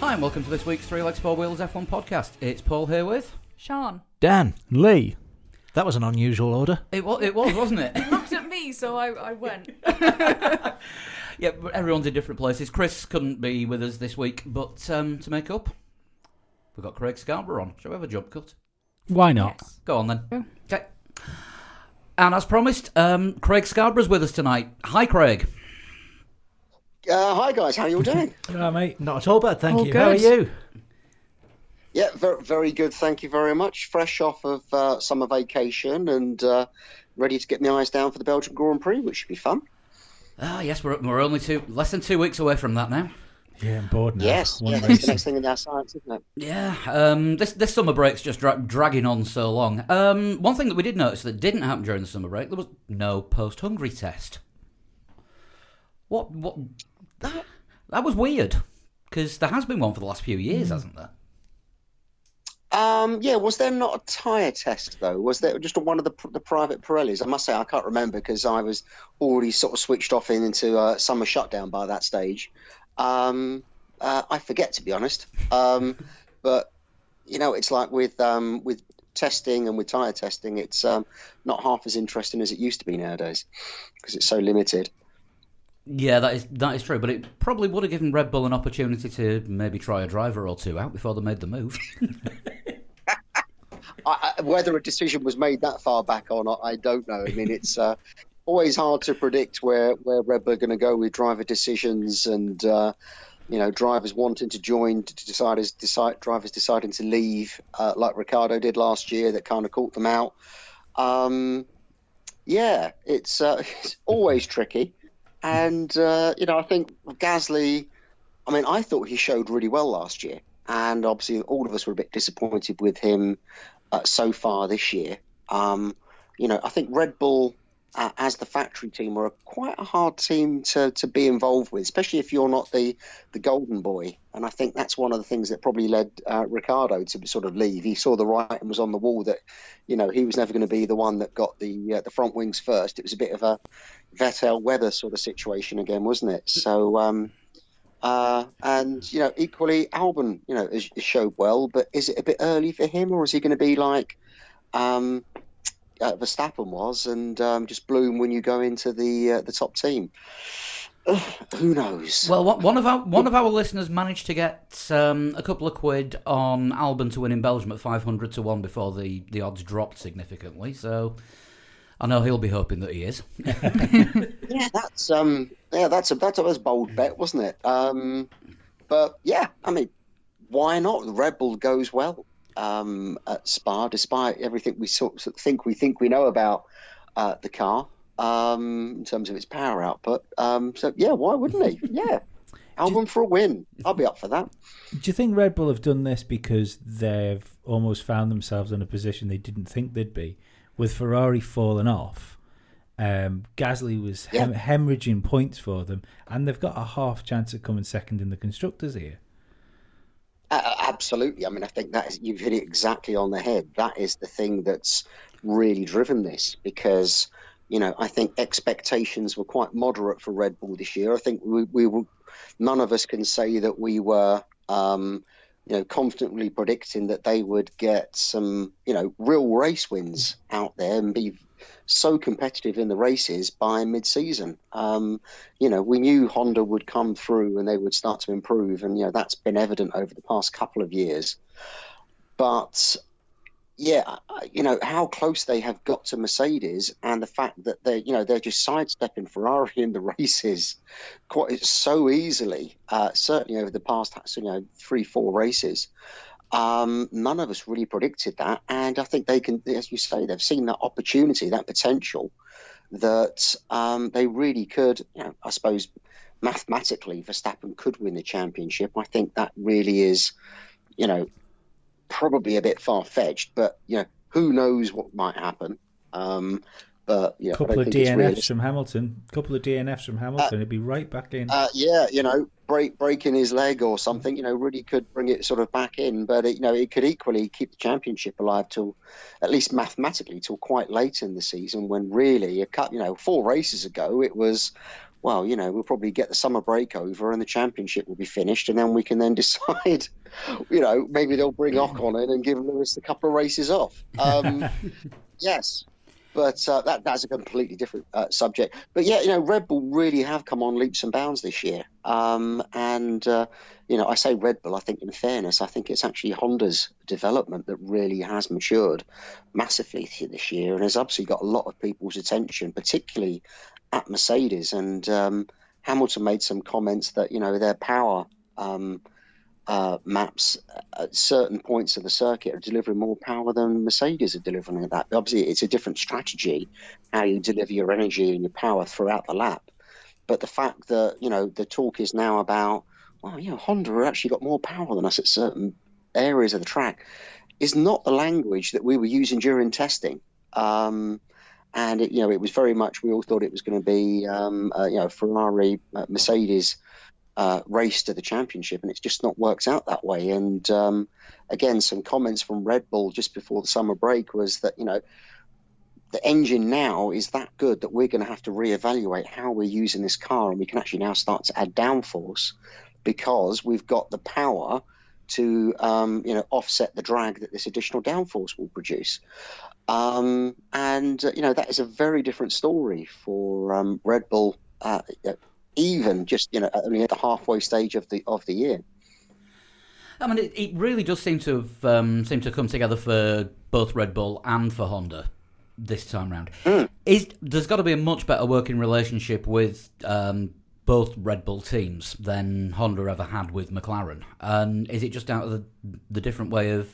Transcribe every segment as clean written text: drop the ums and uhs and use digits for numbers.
Hi, and welcome to this week's Three Legs, Four Wheels F1 podcast. It's Paul here with... Sean. Dan. Lee. That was an unusual order. It was, wasn't it? He looked at me, so I went. Yeah, everyone's in different places. Chris couldn't be with us this week, but to make up, we've got Craig Scarborough on. Shall we have a jump cut? Why not? Yes. Go on then. Okay. And as promised, Craig Scarborough's with us tonight. Hi, Craig. Hi guys, how you all doing? No, mate, not at all bad, thank All you. good. How are you? Yeah, very, very good. Thank you very much. Fresh off of summer vacation and ready to get my eyes down for the Belgian Grand Prix, which should be fun. Ah, yes, we're only less than 2 weeks away from that now. Yeah, I'm bored now. Yes, One that's race. the next thing in our science, isn't it? Yeah, this summer break's just dragging on so long. One thing that we did notice that didn't happen during the summer break, there was no post-Hungary test. What? That was weird, because there has been one for the last few years, hasn't there? Yeah, was there not a tyre test, though? Was there just one of the private Pirellis? I must say, I can't remember, because I was already sort of switched off into summer shutdown by that stage. I forget, to be honest. But, you know, it's like with testing and with tyre testing, it's not half as interesting as it used to be nowadays, because it's so limited. Yeah, that is true, but it probably would have given Red Bull an opportunity to maybe try a driver or two out before they made the move. Whether a decision was made that far back or not, I don't know. I mean, it's always hard to predict where Red Bull are going to go with driver decisions and, drivers wanting to join, drivers deciding to leave, like Ricciardo did last year, that kind of caught them out. It's always tricky. And, I think Gasly, I thought he showed really well last year. And obviously all of us were a bit disappointed with him so far this year. I think Red Bull, as the factory team, are quite a hard team to be involved with, especially if you're not the golden boy. And I think that's one of the things that probably led Ricciardo to sort of leave. He saw the writing was on the wall that, he was never going to be the one that got the front wings first. It was a bit of a Vettel weather sort of situation again, wasn't it? So, equally Albon, has showed well, but is it a bit early for him, or is he going to be like Verstappen was and just bloom when you go into the top team? Who knows? Well, one of our listeners managed to get a couple of quid on Albon to win in Belgium at 500 to 1 before the odds dropped significantly. So I know he'll be hoping that he is. Yeah, that's a bold bet, wasn't it? But yeah, why not? The Red Bull goes well at Spa, despite everything we sort of think we know about the car in terms of its power output. So yeah, why wouldn't he? Yeah, Albon for a win. I'll be up for that. Do you think Red Bull have done this because they've almost found themselves in a position they didn't think they'd be? With Ferrari falling off, Gasly was hemorrhaging points for them, and they've got a half chance of coming second in the Constructors here. Absolutely. I think you've hit it exactly on the head. That is the thing that's really driven this, because, I think expectations were quite moderate for Red Bull this year. I think we were, none of us can say that we were, confidently predicting that they would get some, real race wins out there and be so competitive in the races by mid-season. We knew Honda would come through and they would start to improve, and that's been evident over the past couple of years. But how close they have got to Mercedes, and the fact that they're just sidestepping Ferrari in the races quite so easily, certainly over the past 3-4 races. None of us really predicted that, and I think they can, as you say, they've seen that opportunity, that potential, that they really could. I suppose mathematically, Verstappen could win the championship. I think that really is, probably a bit far-fetched, but who knows what might happen. But couple of DNFs from Hamilton. He'd be right back in. Breaking his leg or something, really could bring it sort of back in. But it could equally keep the championship alive till, at least mathematically, till quite late in the season, when really 4 races ago it was, well, we'll probably get the summer break over and the championship will be finished, and then we can then decide, maybe they'll bring Ocon in and give Lewis a couple of races off. Yes. But that's a completely different subject. But yeah, Red Bull really have come on leaps and bounds this year. I say Red Bull, I think in fairness, I think it's actually Honda's development that really has matured massively this year and has obviously got a lot of people's attention, particularly at Mercedes. And Hamilton made some comments that, their power maps at certain points of the circuit are delivering more power than Mercedes are delivering at that. Obviously, it's a different strategy how you deliver your energy and your power throughout the lap. But the fact that, the talk is now about, well, Honda have actually got more power than us at certain areas of the track is not the language that we were using during testing. And it was very much, we all thought it was going to be, Ferrari, Mercedes, race to the championship, and it's just not worked out that way. And again, some comments from Red Bull just before the summer break was that the engine now is that good that we're going to have to reevaluate how we're using this car, and we can actually now start to add downforce because we've got the power to offset the drag that this additional downforce will produce. That is a very different story for Red Bull. Even just only at the halfway stage of the year. I mean, it really does seem to have come together for both Red Bull and for Honda this time round. There's got to be a much better working relationship with both Red Bull teams than Honda ever had with McLaren. And is it just out of the different way of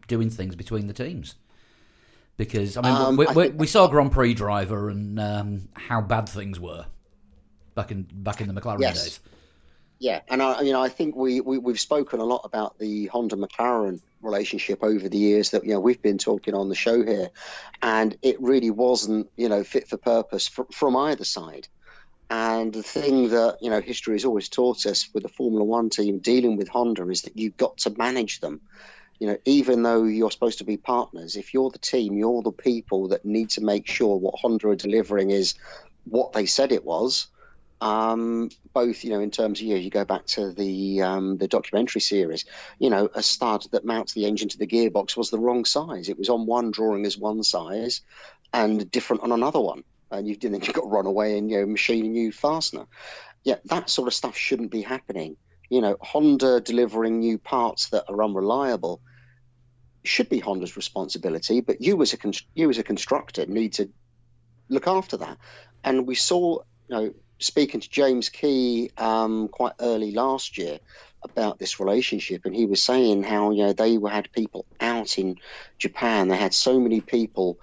doing things between the teams? Because I mean, we saw Grand Prix driver and how bad things were. Back in the McLaren days. Yeah, and I think we've spoken a lot about the Honda-McLaren relationship over the years that we've been talking on the show here, and it really wasn't fit for purpose from either side. And the thing that history has always taught us with the Formula One team dealing with Honda is that you've got to manage them. Even though you're supposed to be partners, if you're the team, you're the people that need to make sure what Honda are delivering is what they said it was. Both in terms of you go back to the documentary series, a stud that mounts the engine to the gearbox was the wrong size. It was on one drawing as one size and different on another one, and you've got to run away and machine a new fastener. That sort of stuff shouldn't be happening. Honda delivering new parts that are unreliable should be Honda's responsibility, but you as a constructor need to look after that. And we saw speaking to James Key quite early last year about this relationship, and he was saying how they had people out in Japan. They had so many people,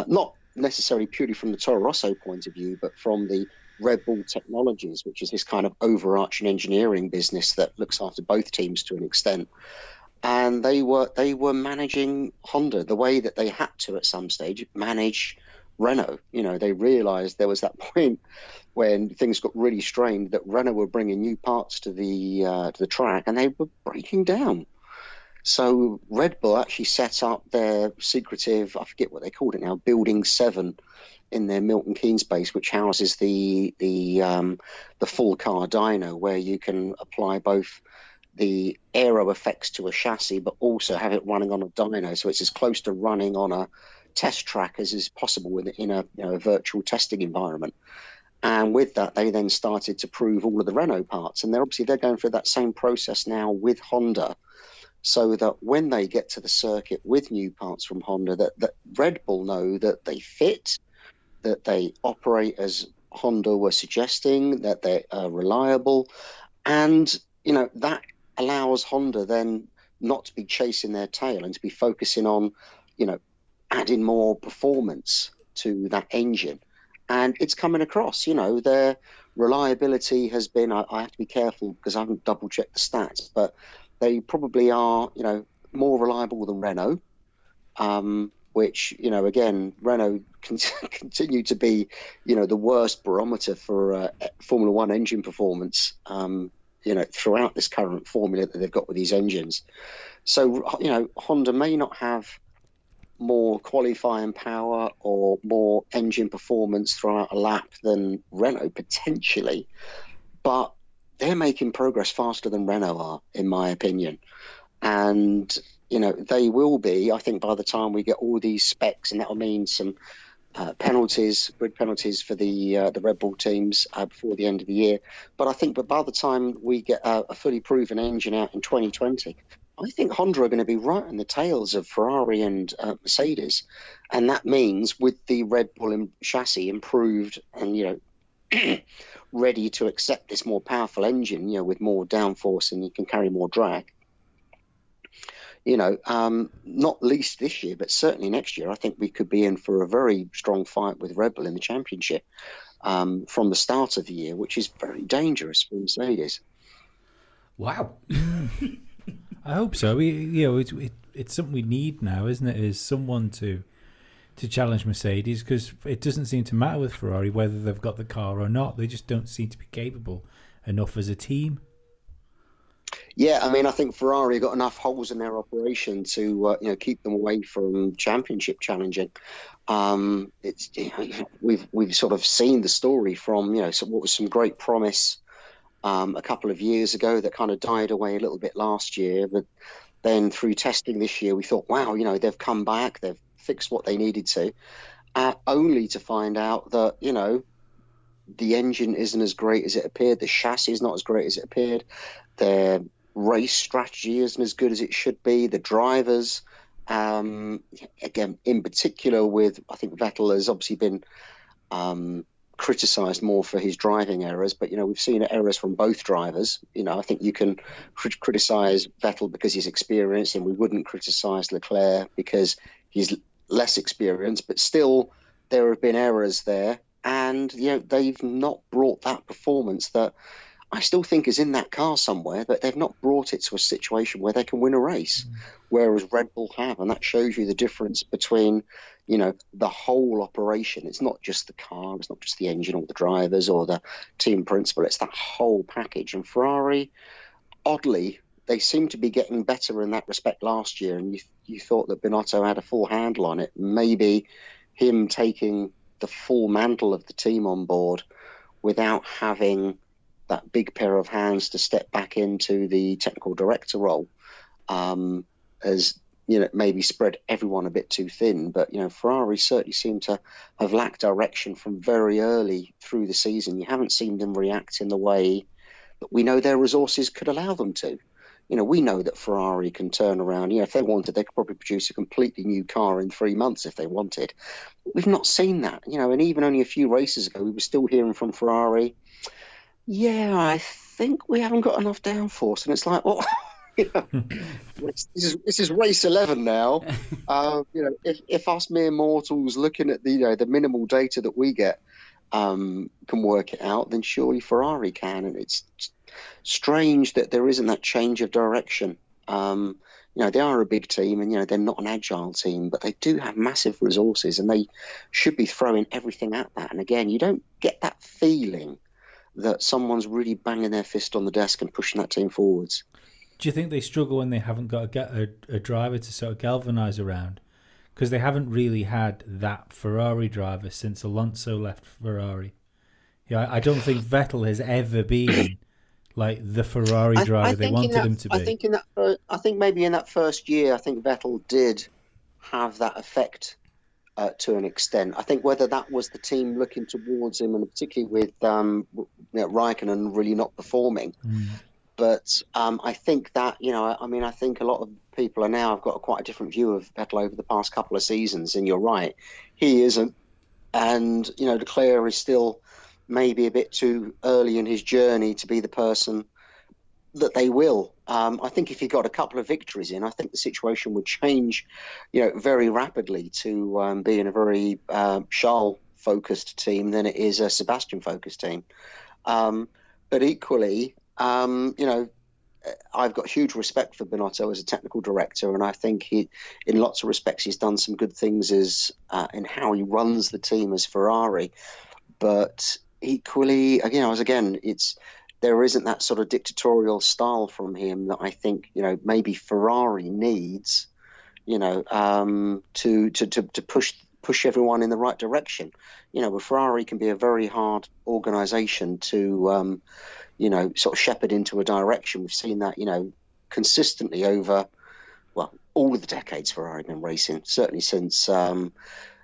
not necessarily purely from the Toro Rosso point of view, but from the Red Bull Technologies, which is this kind of overarching engineering business that looks after both teams to an extent. And they were managing Honda the way that they had to at some stage manage Renault. They realised there was that point when things got really strained that Renault were bringing new parts to the track and they were breaking down. So Red Bull actually set up their secretive, I forget what they called it now, Building 7 in their Milton Keynes base, which houses the full car dyno, where you can apply both the aero effects to a chassis but also have it running on a dyno, so it's as close to running on a test track as is possible in a virtual testing environment. And with that, they then started to prove all of the Renault parts, and they're going through that same process now with Honda, so that when they get to the circuit with new parts from Honda, that Red Bull know that they fit, that they operate as Honda were suggesting, that they are reliable, and that allows Honda then not to be chasing their tail and to be focusing on adding more performance to that engine. And it's coming across, their reliability has been, I have to be careful because I haven't double checked the stats, but they probably are, more reliable than Renault, which, again, Renault continue to be, the worst barometer for Formula One engine performance, throughout this current formula that they've got with these engines. So, Honda may not have more qualifying power or more engine performance throughout a lap than Renault potentially, but they're making progress faster than Renault are, in my opinion. And, they will be, I think, by the time we get all these specs, and that'll mean some grid penalties for the Red Bull teams before the end of the year. But I think by the time we get a fully proven engine out in 2020, I think Honda are going to be right in the tails of Ferrari and Mercedes. And that means with the Red Bull chassis improved and, ready to accept this more powerful engine, with more downforce and you can carry more drag. Not least this year, but certainly next year, I think we could be in for a very strong fight with Red Bull in the championship from the start of the year, which is very dangerous for Mercedes. Wow. I hope so. It's something we need now, isn't it? Is someone to challenge Mercedes, because it doesn't seem to matter with Ferrari whether they've got the car or not. They just don't seem to be capable enough as a team. Yeah, I think Ferrari got enough holes in their operation to keep them away from championship challenging. We've sort of seen the story from what was some great promise a couple of years ago that kind of died away a little bit last year, but then through testing this year we thought, wow, they've come back, they've fixed what they needed to, only to find out that the engine isn't as great as it appeared, the chassis is not as great as it appeared, their race strategy isn't as good as it should be. The drivers, again, in particular with, I think Vettel has obviously been criticised more for his driving errors, but, we've seen errors from both drivers. I think you can criticise Vettel because he's experienced, and we wouldn't criticise Leclerc because he's less experienced, but still there have been errors there, and, they've not brought that performance that I still think is in that car somewhere, but they've not brought it to a situation where they can win a race, whereas Red Bull have. And that shows you the difference between, the whole operation. It's not just the car, it's not just the engine or the drivers or the team principal, it's that whole package. And Ferrari, oddly, they seem to be getting better in that respect last year, and you thought that Binotto had a full handle on it. Maybe him taking the full mantle of the team on board without having that big pair of hands to step back into the technical director role, as maybe spread everyone a bit too thin. But Ferrari certainly seem to have lacked direction from very early through the season. You haven't seen them react in the way that we know their resources could allow them to. We know that Ferrari can turn around. If they wanted, they could probably produce a completely new car in 3 months if they wanted. We've not seen that. And even only a few races ago, we were still hearing from Ferrari, yeah, I think we haven't got enough downforce. And it's like, well, this is race 11 now. If us mere mortals looking at the minimal data that we get can work it out, then surely Ferrari can. And it's strange that there isn't that change of direction. They are a big team, and they're not an agile team, but they do have massive resources, and they should be throwing everything at that. And again, you don't get that feeling that someone's really banging their fist on the desk and pushing that team forwards. Do you think they struggle when they haven't got a driver to sort of galvanise around? Because they haven't really had that Ferrari driver since Alonso left Ferrari. I don't think Vettel has ever been like the Ferrari driver they wanted him to be. I think maybe in that first year, I think Vettel did have that effect to an extent. I think whether that was the team looking towards him, and particularly with Raikkonen really not performing. But I think that, I think a lot of people are now have got quite a different view of Vettel over the past couple of seasons. And you're right, he isn't. And, Leclerc is still maybe a bit too early in his journey to be the person that they will. I think if he got a couple of victories in, I think the situation would change, very rapidly to being a very Charles-focused team than it is a Sebastian-focused team. But equally, I've got huge respect for Binotto as a technical director, and I think in lots of respects he's done some good things in how he runs the team as Ferrari. But equally, there isn't that sort of dictatorial style from him that I think maybe Ferrari needs to push everyone in the right direction. But Ferrari can be a very hard organisation to sort of shepherd into a direction. We've seen that consistently over all of the decades Ferrari have been racing, certainly since the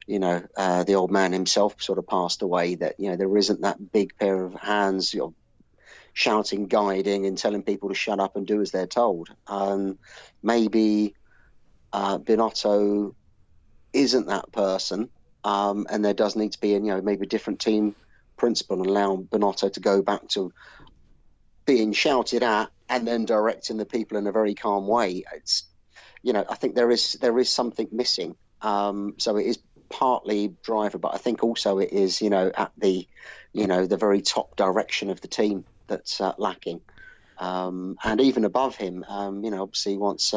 old man himself sort of passed away. That there isn't that big pair of hands shouting, guiding, and telling people to shut up and do as they're told. Maybe Binotto isn't that person, and there does need to be maybe a different team principle and allow Binotto to go back to being shouted at and then directing the people in a very calm way. It's I think there is something missing. So it is partly driver, but I think also it is at the the very top direction of the team that's lacking. And even above him, obviously once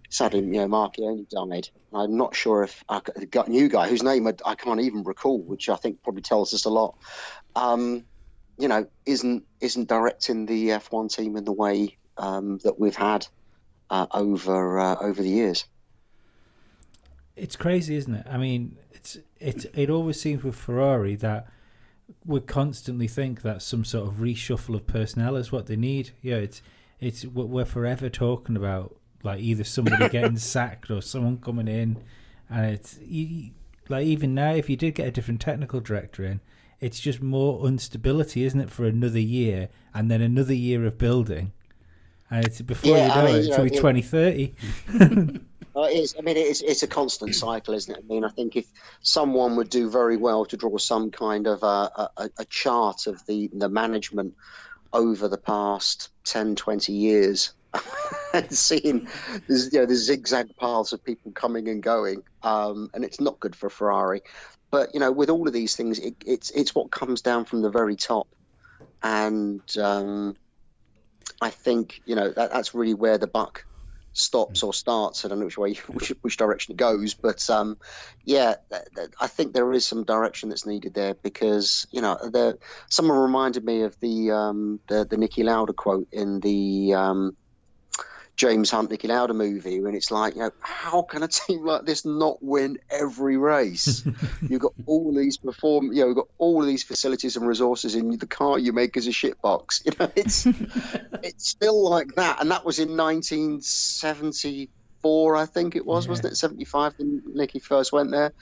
sadly Marchione died. I'm not sure if I got a new guy whose name I can't even recall, which I think probably tells us a lot. Isn't directing the F1 team in the way that we've had over the years. It's crazy, isn't it? I mean, it always seems with Ferrari that we constantly think that some sort of reshuffle of personnel is what they need. Yeah, we're forever talking about like either somebody getting sacked or someone coming in, and it's like even now, if you did get a different technical director in, it's just more instability, isn't it, for another year and then another year of building, and it's before it'll be 2030. It's a constant cycle, isn't it? I mean, I think if someone would do very well to draw some kind of a chart of the management over the past 10, 20 years, and seeing the zigzag paths of people coming and going, and it's not good for Ferrari. But with all of these things, it's what comes down from the very top, and I think that's really where the buck stops or starts. I don't know which direction it goes, but I think there is some direction that's needed there, because someone reminded me of the Niki Lauda quote in the James Hunt Niki Lauda movie, when it's like, how can a team like this not win every race? You've got all these you've got all of these facilities and resources in the car you make as a shitbox. It's still like that, and that was in 1974, I think it was, wasn't it? 75 when Nicky first went there.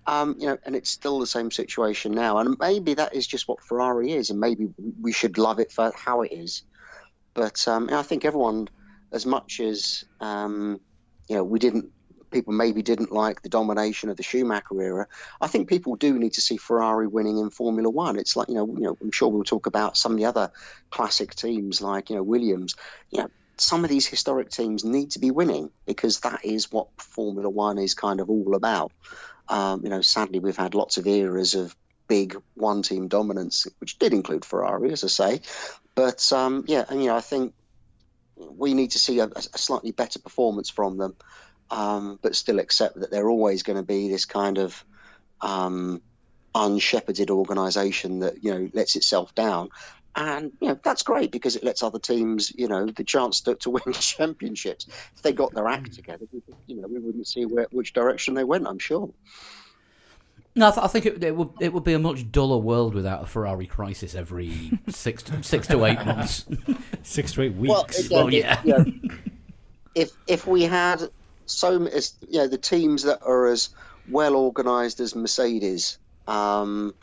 And it's still the same situation now, and maybe that is just what Ferrari is, and maybe we should love it for how it is. But I think everyone, as much as people maybe didn't like the domination of the Schumacher era, I think people do need to see Ferrari winning in Formula One. It's like I'm sure we'll talk about some of the other classic teams like Williams. Some of these historic teams need to be winning, because that is what Formula One is kind of all about. Sadly, we've had lots of eras of big one-team dominance, which did include Ferrari, as I say. But I think we need to see a slightly better performance from them, but still accept that they're always going to be this kind of unshepherded organisation that lets itself down, and that's great, because it lets other teams the chance to win championships. If they got their act together, we wouldn't see which direction they went, I'm sure. No, I think it would be a much duller world without a Ferrari crisis every 6 to 8 months. 6 to 8 weeks. If we had the teams that are as well organised as Mercedes, if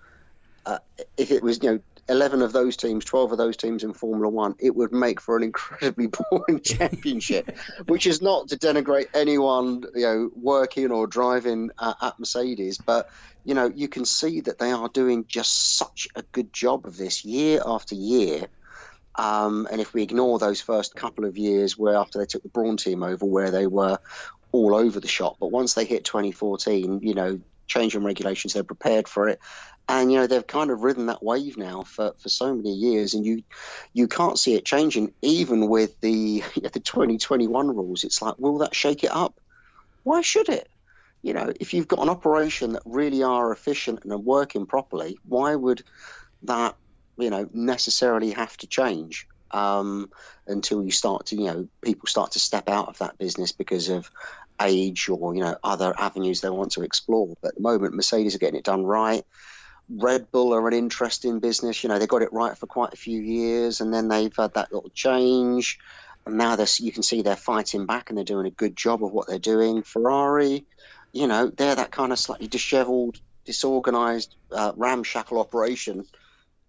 it was 11 of those teams, 12 of those teams in Formula One, it would make for an incredibly boring championship, which is not to denigrate anyone, working or driving at Mercedes. But, you can see that they are doing just such a good job of this year after year. And if we ignore those first couple of years where after they took the Brawn team over, where they were all over the shop, but once they hit 2014, changing regulations, they're prepared for it. And, they've kind of ridden that wave now for so many years, and you can't see it changing, even with the 2021 rules. It's like, will that shake it up? Why should it? If you've got an operation that really are efficient and are working properly, why would that, necessarily have to change until you start to, people start to step out of that business because of age or other avenues they want to explore. But at the moment, Mercedes are getting it done right. Red Bull are an interesting business. They got it right for quite a few years, and then they've had that little change. And now you can see they're fighting back, and they're doing a good job of what they're doing. Ferrari, they're that kind of slightly dishevelled, disorganised, ramshackle operation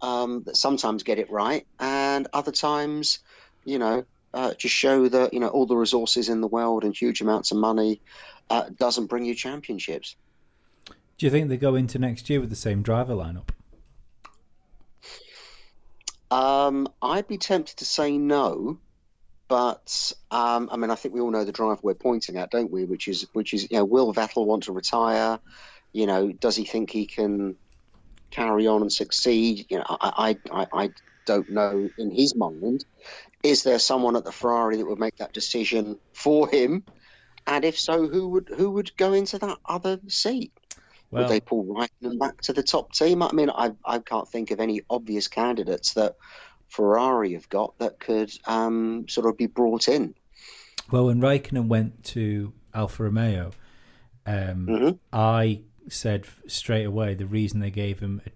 that sometimes get it right, and other times, just show that all the resources in the world and huge amounts of money doesn't bring you championships. Do you think they go into next year with the same driver lineup? I'd be tempted to say no, but I think we all know the driver we're pointing at, don't we? Which is will Vettel want to retire? Does he think he can carry on and succeed? I don't know in his mind. Is there someone at the Ferrari that would make that decision for him? And if so, who would go into that other seat? Well, would they pull Raikkonen back to the top team? I can't think of any obvious candidates that Ferrari have got that could sort of be brought in. Well, when Raikkonen went to Alfa Romeo, I said straight away the reason they gave him a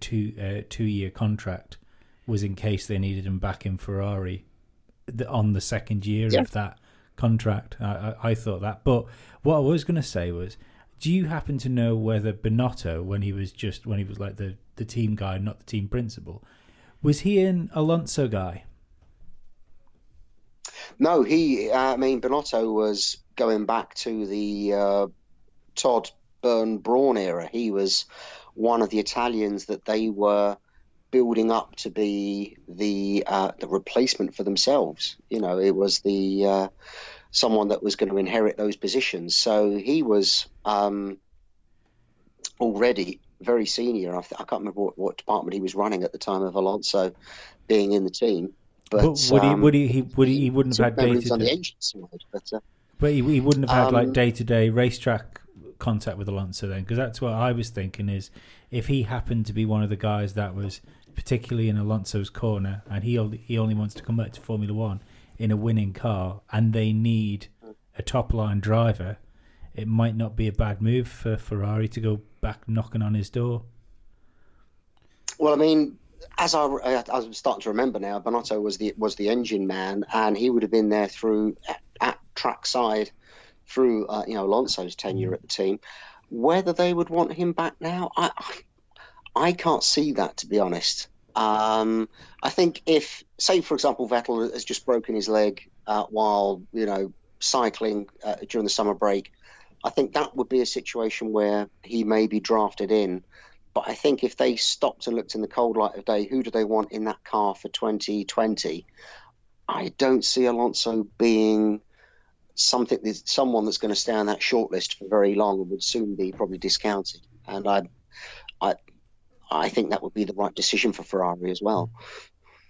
two-year contract was in case they needed him back in Ferrari on the second year of that contract. I thought that. But what I was going to say was, do you happen to know whether Binotto, when he was like the team guy, not the team principal, was he an Alonso guy? No, Binotto was going back to the Todd Braun era. He was one of the Italians that they were building up to be the replacement for themselves. It was the someone that was going to inherit those positions. So he was already very senior. I can't remember what department he was running at the time of Alonso being in the team. But he wouldn't have had day-to-day on the engine side. But he wouldn't have had like day-to-day racetrack contact with Alonso then, because that's what I was thinking is if he happened to be one of the guys that was particularly in Alonso's corner and he only wants to come back to Formula One in a winning car and they need a top-line driver, it might not be a bad move for Ferrari to go back knocking on his door. Well, as I'm starting to remember now, Binotto was the engine man, and he would have been there at trackside through Alonso's tenure at the team. Whether they would want him back now, I can't see that, to be honest. I think if, say, for example, Vettel has just broken his leg while cycling during the summer break, I think that would be a situation where he may be drafted in. But I think if they stopped and looked in the cold light of day, who do they want in that car for 2020? I don't see Alonso being someone that's going to stay on that shortlist for very long and would soon be probably discounted. And I think that would be the right decision for Ferrari as well.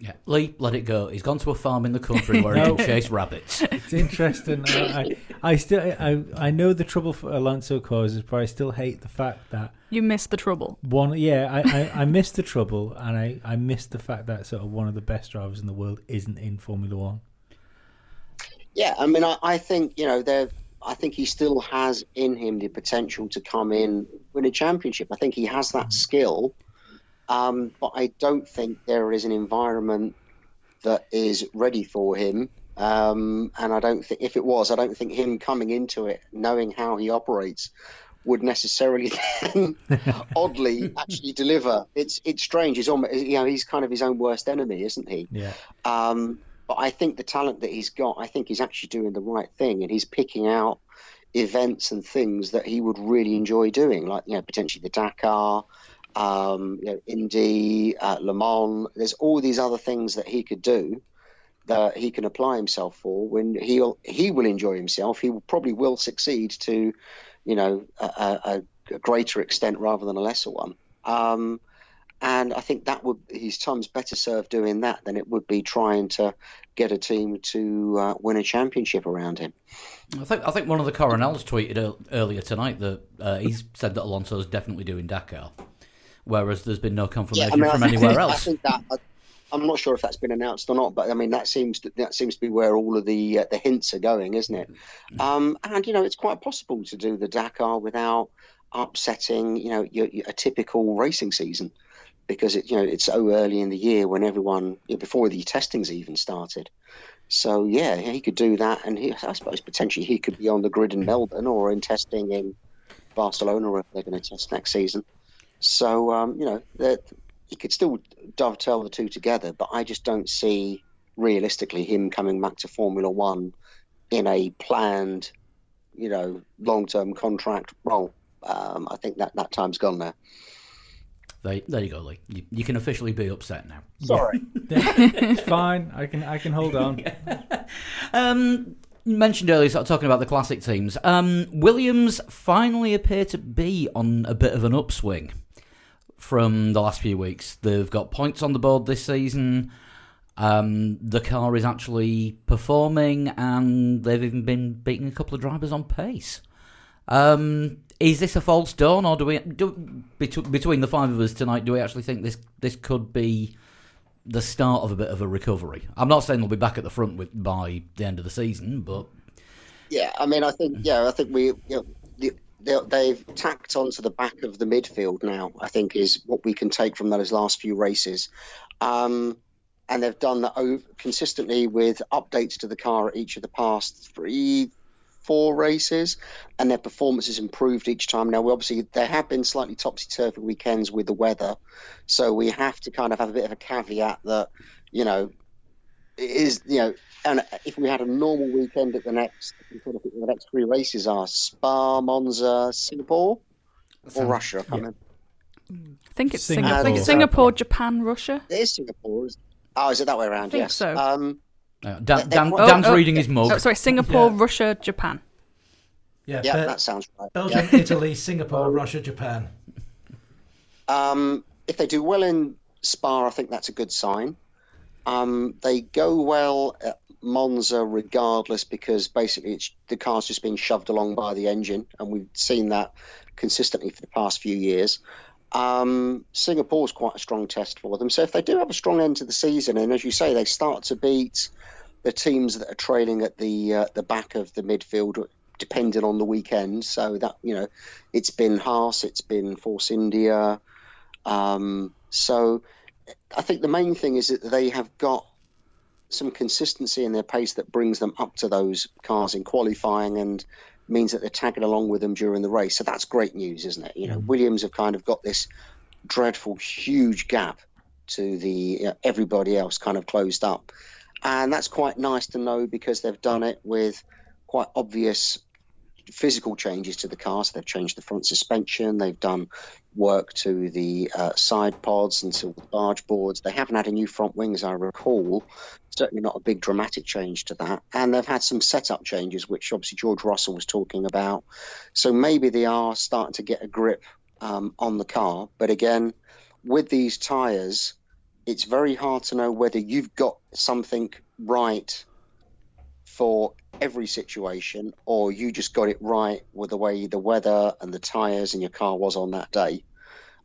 Yeah, Lee, let it go. He's gone to a farm in the country where he can chase rabbits. It's interesting. I know the trouble for Alonso causes, but I still hate the fact that you missed the trouble. I missed the trouble, and I missed the fact that sort of one of the best drivers in the world isn't in Formula One. Yeah, I think I think he still has in him the potential to come in, win a championship. I think he has that skill. But I don't think there is an environment that is ready for him. And I don't think, if it was, I don't think him coming into it, knowing how he operates, would necessarily then, oddly, actually deliver. It's strange. He's almost, he's kind of his own worst enemy, isn't he? Yeah. But I think the talent that he's got, I think he's actually doing the right thing, and he's picking out events and things that he would really enjoy doing, like potentially the Dakar. Indy, Le Mans. There's all these other things that he could do that he can apply himself for. When he will enjoy himself, he probably will succeed to, a greater extent rather than a lesser one. And I think his time's better served doing that than it would be trying to get a team to win a championship around him. I think one of the Coronels tweeted earlier tonight that he's said that Alonso's definitely doing Dakar. Whereas there's been no confirmation from anywhere else. I think that I'm not sure if that's been announced or not, but I mean that seems to be where all of the hints are going, isn't it? And it's quite possible to do the Dakar without upsetting a typical racing season, because it's so early in the year when everyone before the testings even started. So yeah, he could do that, and I suppose potentially he could be on the grid in Melbourne or in testing in Barcelona if they're going to test next season. So he could still dovetail the two together, but I just don't see realistically him coming back to Formula One in a planned, long-term contract role. I think that time's gone now. There you go, Lee. You can officially be upset now. Sorry. It's fine. I can hold on. You mentioned earlier, sort of talking about the classic teams. Williams finally appear to be on a bit of an upswing from the last few weeks. They've got points on the board this season. The car is actually performing, and they've even been beating a couple of drivers on pace. Is this a false dawn, or between the five of us tonight, do we actually think this could be the start of a bit of a recovery? I'm not saying they'll be back at the front by the end of the season, but yeah, I mean, I think we they've tacked onto the back of the midfield now, I think, is what we can take from those last few races. And they've done that consistently with updates to the car at each of the past 3-4 races, and their performance has improved each time. Now, there have been slightly topsy-turvy weekends with the weather, so we have to kind of have a bit of a caveat that, and if we had a normal weekend at the next 3 races are Spa, Monza, Singapore, or Russia. I can't remember. I think it's Singapore. Singapore. I think it's Singapore, Japan, Russia. It is Singapore. Oh, is it that way around? I think yes. so. Dan's reading his mug. Oh, sorry, Singapore, Russia, Japan. Yeah, that sounds right. Belgium, Italy, Singapore, Russia, Japan. If they do well in Spa, I think that's a good sign. They go well at Monza regardless, because basically the car's just being shoved along by the engine, and we've seen that consistently for the past few years. Singapore's quite a strong test for them. So if they do have a strong end to the season, and as you say, they start to beat the teams that are trailing at the back of the midfield, depending on the weekend. So that, it's been Haas, it's been Force India. So I think the main thing is that they have got some consistency in their pace that brings them up to those cars in qualifying and means that they're tagging along with them during the race. So that's great news, isn't it? Williams have kind of got this dreadful, huge gap to the everybody else kind of closed up. And that's quite nice to know, because they've done it with quite obvious physical changes to the car. So they've changed the front suspension, they've done work to the side pods and to the barge boards. They haven't had a new front wing, as I recall. Certainly not a big dramatic change to that. And they've had some setup changes, which obviously George Russell was talking about. So maybe they are starting to get a grip on the car. But again, with these tyres, it's very hard to know whether you've got something right for every situation, or you just got it right with the way the weather and the tyres and your car was on that day.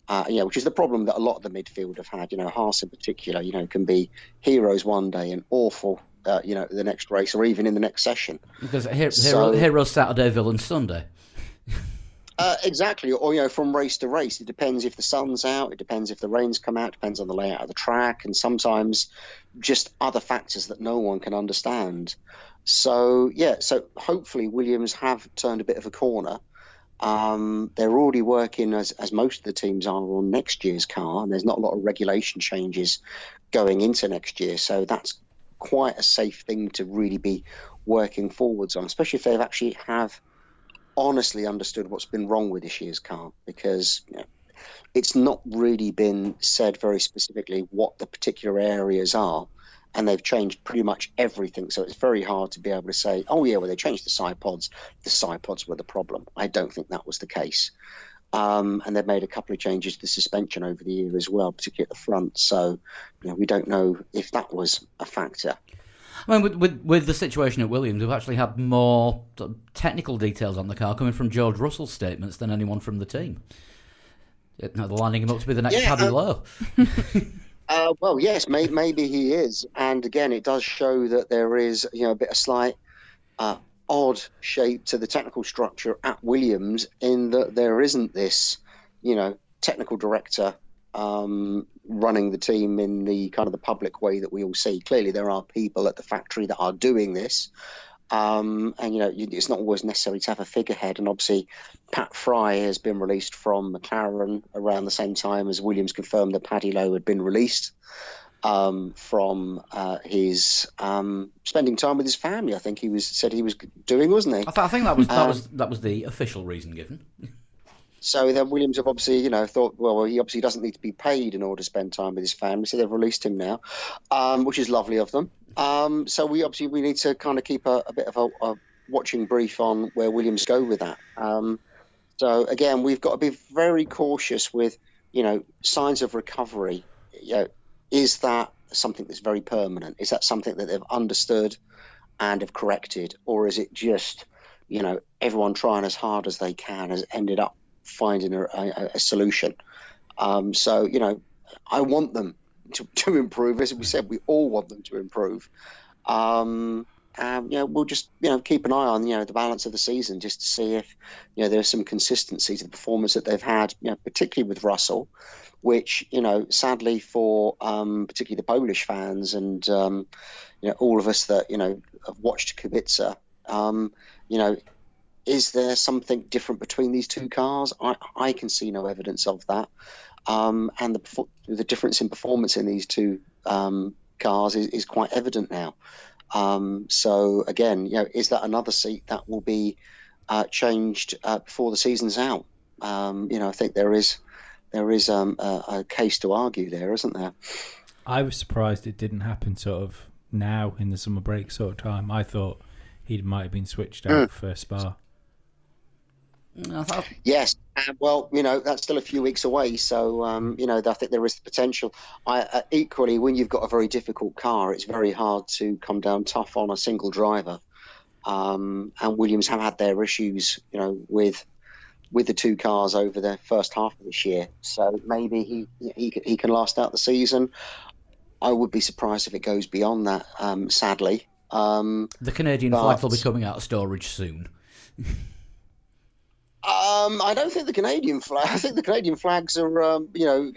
Which is the problem that a lot of the midfield have had. Haas in particular, can be heroes one day and awful, the next race or even in the next session. Because heroes Saturday, villains Sunday. Exactly. Or, from race to race, it depends if the sun's out, it depends if the rain's come out, it depends on the layout of the track, and sometimes just other factors that no one can understand. So hopefully Williams have turned a bit of a corner. They're already working, as most of the teams are, on next year's car, and there's not a lot of regulation changes going into next year. So that's quite a safe thing to really be working forwards on, especially if they actually have honestly understood what's been wrong with this year's car, because it's not really been said very specifically what the particular areas are. And they've changed pretty much everything. So it's very hard to be able to say, they changed the side pods. The side pods were the problem. I don't think that was the case. And they've made a couple of changes to the suspension over the year as well, particularly at the front. So we don't know if that was a factor. I mean, with the situation at Williams, we've actually had more technical details on the car coming from George Russell's statements than anyone from the team. They're lining him up to be the next Paddy Lowe. Well, yes, maybe he is, and again, it does show that there is, a bit of slight uh, odd shape to the technical structure at Williams, in that there isn't this, technical director running the team in the kind of the public way that we all see. Clearly, there are people at the factory that are doing this. And it's not always necessary to have a figurehead. And obviously, Pat Fry has been released from McLaren around the same time as Williams confirmed that Paddy Lowe had been released from his spending time with his family. I think said he was doing, wasn't he? I think that was the official reason given. So then Williams have obviously, thought, well, he obviously doesn't need to be paid in order to spend time with his family, so they've released him now, which is lovely of them. So we need to kind of keep a bit of a watching brief on where Williams go with that. So again, we've got to be very cautious with, signs of recovery. Is that something that's very permanent? Is that something that they've understood and have corrected, or is it just, everyone trying as hard as they can has ended up finding a solution? So I want them to improve. As we said, we all want them to improve. And we'll just keep an eye on the balance of the season, just to see if there's some consistency to the performance that they've had, particularly with Russell, which sadly for particularly the Polish fans and all of us that have watched Kubica, is there something different between these two cars? I can see no evidence of that. And the difference in performance in these two cars is quite evident now. So again, is that another seat that will be changed before the season's out? I think there is a case to argue there, isn't there? I was surprised it didn't happen sort of now in the summer break sort of time. I thought he might have been switched out for Spa. Yes, well, that's still a few weeks away, so I think there is the potential. Equally, when you've got a very difficult car, it's very hard to come down tough on a single driver. And Williams have had their issues, with the two cars over the first half of this year. So maybe he can last out the season. I would be surprised if it goes beyond that. Sadly, the Canadian flags will be coming out of storage soon. I don't think the Canadian flag. I think the Canadian flags are,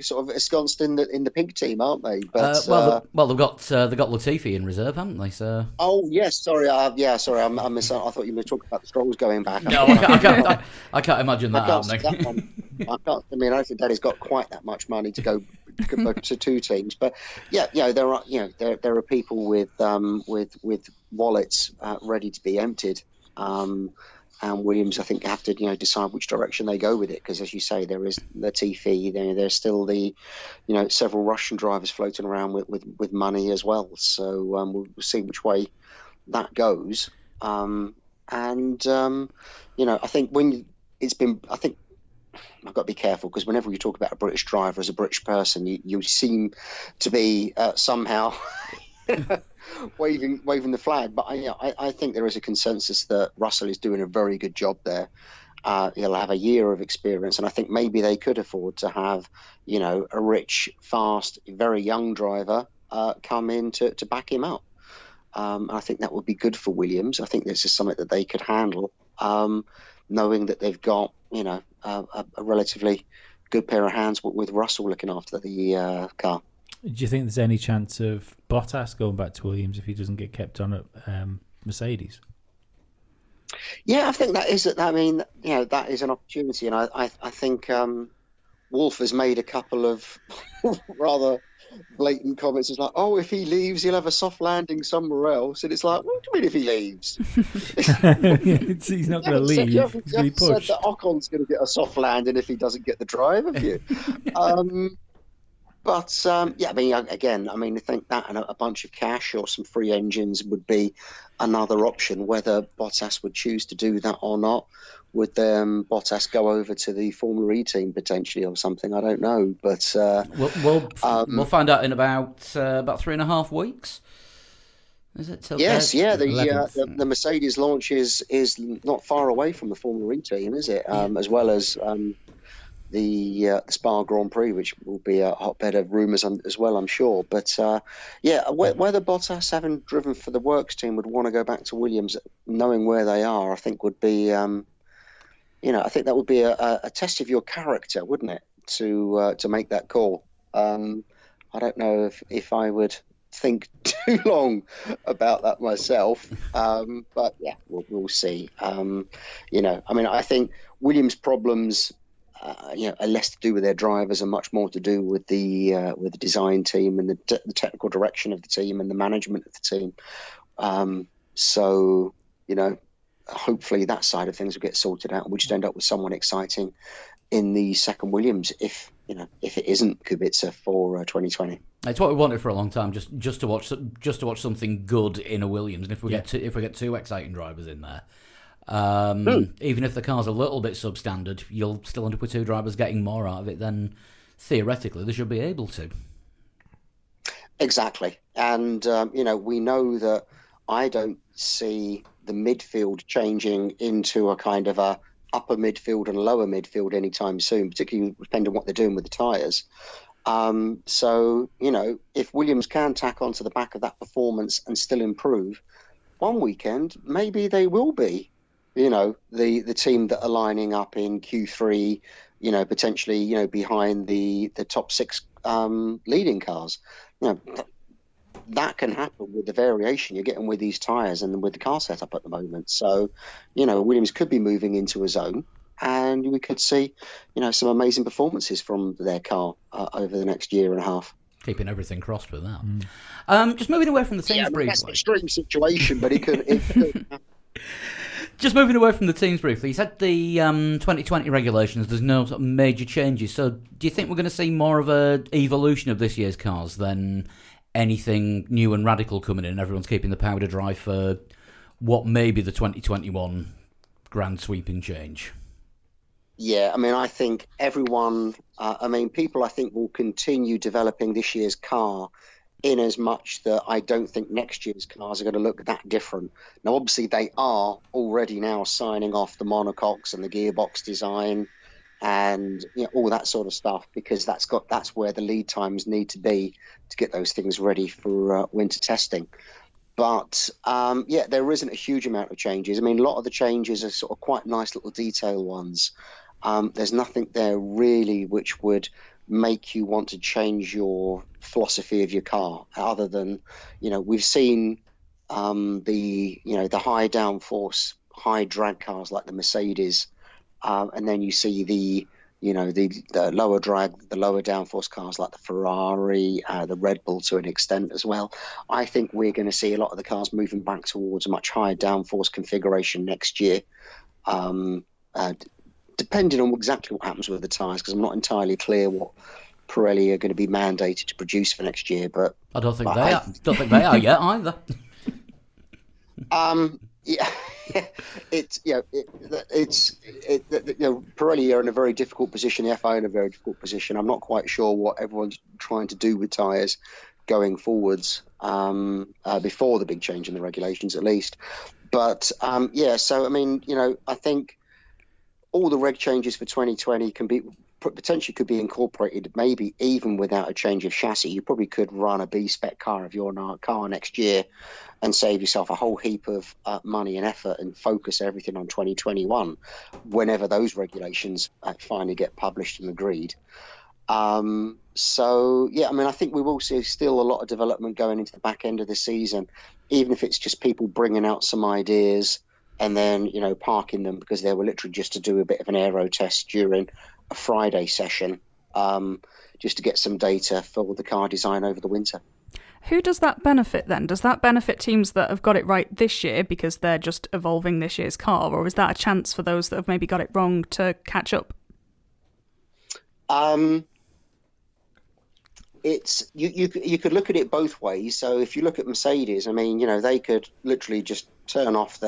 sort of ensconced in the pink team, aren't they? But they've got Latifi in reserve, haven't they? So. Oh yes, sorry. Sorry, I missed. I thought you were talking about the Strongs going back. No, I can't imagine that happening. I can't. I mean, I don't think Daddy's got quite that much money to go to two teams. But there are people with wallets ready to be emptied. And Williams, I think, have to decide which direction they go with it, because, as you say, there is Latifi. There's still the several Russian drivers floating around with money as well. So we'll see which way that goes. I think I think I've got to be careful, because whenever you talk about a British driver as a British person, you seem to be somehow. waving the flag, but I think there is a consensus that Russell is doing a very good job there. He'll have a year of experience, and I think maybe they could afford to have a rich, fast, very young driver come in to back him up. I think that would be good for Williams. I think this is something that they could handle, knowing that they've got a relatively good pair of hands with Russell looking after the car. Do you think there's any chance of Bottas going back to Williams if he doesn't get kept on at Mercedes? Yeah, I think that is. I mean, that is an opportunity, and I think Wolf has made a couple of rather blatant comments. It's like, oh, if he leaves, he'll have a soft landing somewhere else, and it's like, what do you mean if he leaves? He's not going to leave. You haven't said that Ocon's going to get a soft landing if he doesn't get the drive, have you? But I think that and a bunch of cash or some free engines would be another option. Whether Bottas would choose to do that or not, would Bottas go over to the Formula E team potentially or something? I don't know, but we'll find out in about 3.5 weeks. Is it? Yes, the Mercedes launch is not far away from the Formula E team, is it? As well as the Spa Grand Prix, which will be a hotbed of rumours as well, I'm sure. But whether Bottas, having driven for the Works team, would want to go back to Williams, knowing where they are, I think would be, I think that would be a test of your character, wouldn't it, to make that call? I don't know if I would think too long about that myself, but yeah, we'll see. I think Williams' problems, are less to do with their drivers and much more to do with the design team and the technical direction of the team and the management of the team. Hopefully that side of things will get sorted out, and we just end up with someone exciting in the second Williams, if it isn't Kubica for 2020. It's what we wanted for a long time, just to watch something good in a Williams. And if we get two exciting drivers in there, even if the car's a little bit substandard, you'll still end up with two drivers getting more out of it than theoretically they should be able to. Exactly, and we know that I don't see the midfield changing into a kind of a upper midfield and lower midfield anytime soon, particularly depending on what they're doing with the tyres. If Williams can tack onto the back of that performance and still improve, one weekend maybe they will be, the team that are lining up in Q3, potentially, behind the top six leading cars. That can happen with the variation you're getting with these tyres and with the car setup at the moment. So, Williams could be moving into a zone, and we could see, some amazing performances from their car over the next year and a half. Keeping everything crossed with that. Just moving away from the teams briefly. That's an extreme situation, but it could. Just moving away from the teams briefly, you said the 2020 regulations, there's no sort of major changes. So do you think we're going to see more of an evolution of this year's cars than anything new and radical coming in? Everyone's keeping the powder dry for what may be the 2021 grand sweeping change. Yeah, I think everyone, people I think will continue developing this year's car in as much that I don't think next year's cars are going to look that different. Now, obviously, they are already now signing off the monocoques and the gearbox design and all that sort of stuff, because that's where the lead times need to be to get those things ready for winter testing. But there isn't a huge amount of changes. A lot of the changes are sort of quite nice little detail ones. There's nothing there really which would make you want to change your philosophy of your car, other than we've seen the high downforce, high drag cars like the Mercedes, and then you see the lower drag, the lower downforce cars like the Ferrari, the Red Bull to an extent as well. I think we're going to see a lot of the cars moving back towards a much higher downforce configuration next year, depending on exactly what happens with the tyres, because I'm not entirely clear what Pirelli are going to be mandated to produce for next year. But I don't think they are. Don't think they are yet either. Pirelli are in a very difficult position. The FIA are in a very difficult position. I'm not quite sure what everyone's trying to do with tyres going forwards before the big change in the regulations, at least. But I think all the reg changes for 2020 potentially could be incorporated, maybe even without a change of chassis. You probably could run a B-spec car of your car next year and save yourself a whole heap of money and effort and focus everything on 2021 whenever those regulations finally get published and agreed. I think we will see still a lot of development going into the back end of the season, even if it's just people bringing out some ideas and then, parking them because they were literally just to do a bit of an aero test during a Friday session, just to get some data for the car design over the winter. Who does that benefit then? Does that benefit teams that have got it right this year because they're just evolving this year's car, or is that a chance for those that have maybe got it wrong to catch up? It's you could look at it both ways. So if you look at Mercedes, they could literally just turn off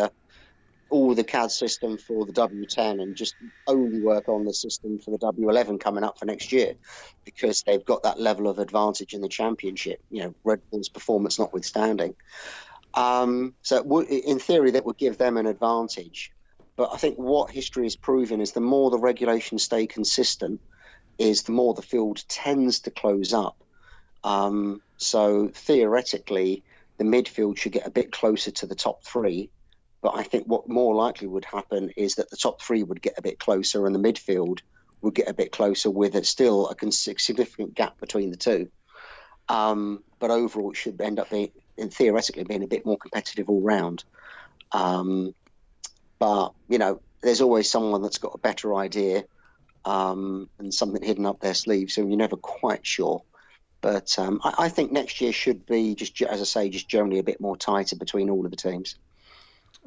all the CAD system for the W10 and just only work on the system for the W11 coming up for next year, because they've got that level of advantage in the championship, Red Bull's performance notwithstanding. In theory, that would give them an advantage. But I think what history has proven is the more the regulations stay consistent, is the more the field tends to close up. So theoretically, the midfield should get a bit closer to the top three. But I think what more likely would happen is that the top three would get a bit closer and the midfield would get a bit closer, with still a significant gap between the two. But overall, it should end up being, theoretically, being a bit more competitive all round. But, there's always someone that's got a better idea and something hidden up their sleeve, so you're never quite sure. But I think next year should be, just as I say, just generally a bit more tighter between all of the teams.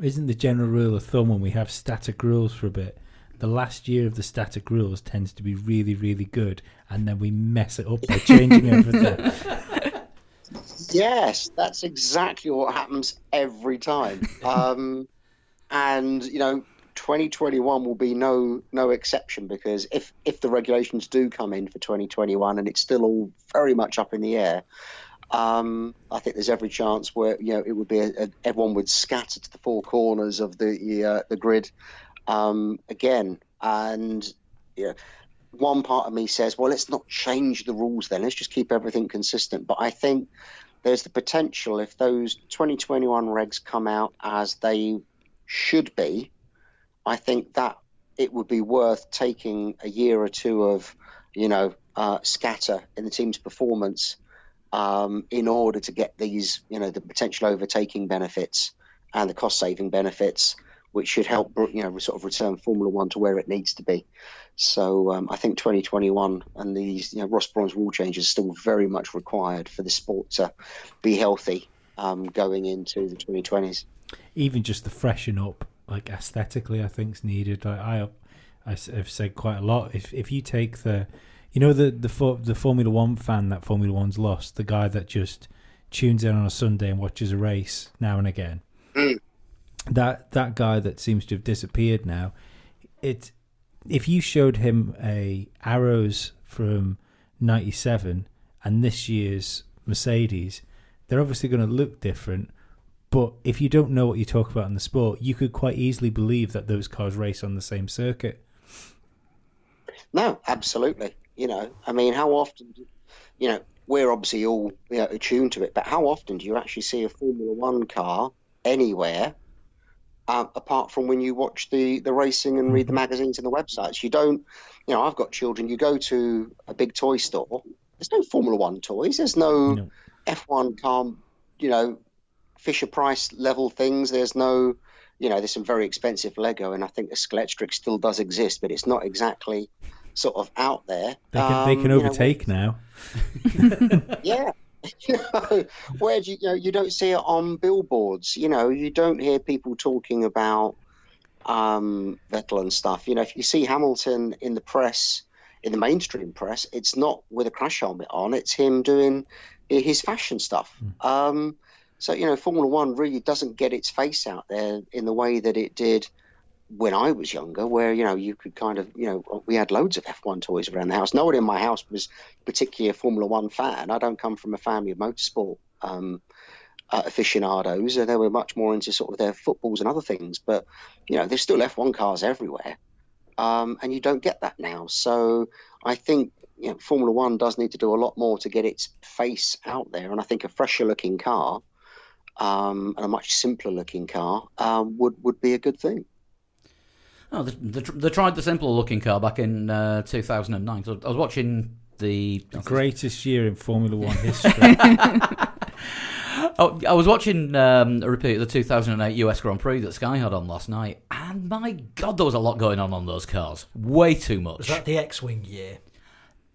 Isn't the general rule of thumb when we have static rules for a bit, the last year of the static rules tends to be really, really good, and then we mess it up by changing everything? Yes, that's exactly what happens every time. And 2021 will be no exception, because if the regulations do come in for 2021 and it's still all very much up in the air, I think there's every chance where it would be everyone would scatter to the four corners of the grid again. And one part of me says, well, let's not change the rules then. Let's just keep everything consistent. But I think there's the potential, if those 2021 regs come out as they should be, I think that it would be worth taking a year or two of, scatter in the team's performance in order to get these, the potential overtaking benefits and the cost-saving benefits, which should help, sort of return Formula One to where it needs to be. So I think 2021 and these, Ross Brawn's rule changes are still very much required for the sport to be healthy going into the 2020s. Even just the freshen up, like aesthetically, I think is needed. I've said quite a lot. If you take the Formula One fan that Formula One's lost, the guy that just tunes in on a Sunday and watches a race now and again, that guy that seems to have disappeared now. If you showed him a Arrows from '97 and this year's Mercedes, they're obviously going to look different. But if you don't know what you talk about in the sport, you could quite easily believe that those cars race on the same circuit. No, absolutely. How often, we're obviously all attuned to it, but how often do you actually see a Formula One car anywhere, apart from when you watch the racing and read the magazines and the websites? You don't, I've got children, you go to a big toy store, there's no Formula One toys, there's no F1 car, Fisher-Price level things. There's no, there's some very expensive Lego, and I think the Skeletrix still does exist, but it's not exactly sort of out there. They can overtake now. Yeah. Where do you don't see it on billboards. You don't hear people talking about Vettel and stuff. If you see Hamilton in the press, in the mainstream press, it's not with a crash helmet on. It's him doing his fashion stuff. So, Formula One really doesn't get its face out there in the way that it did when I was younger, where, you could kind of, we had loads of F1 toys around the house. No one in my house was particularly a Formula One fan. I don't come from a family of motorsport aficionados. They were much more into sort of their footballs and other things. But, there's still F1 cars everywhere. And you don't get that now. So I think, Formula One does need to do a lot more to get its face out there. And I think a fresher looking car, and a much simpler looking car would be a good thing. Oh, they tried the simpler looking car back in 2009. So I was watching the greatest year in Formula One history. I was watching a repeat of the 2008 US Grand Prix that Sky had on last night, and my God, there was a lot going on those cars. Way too much. Was that the X-Wing year?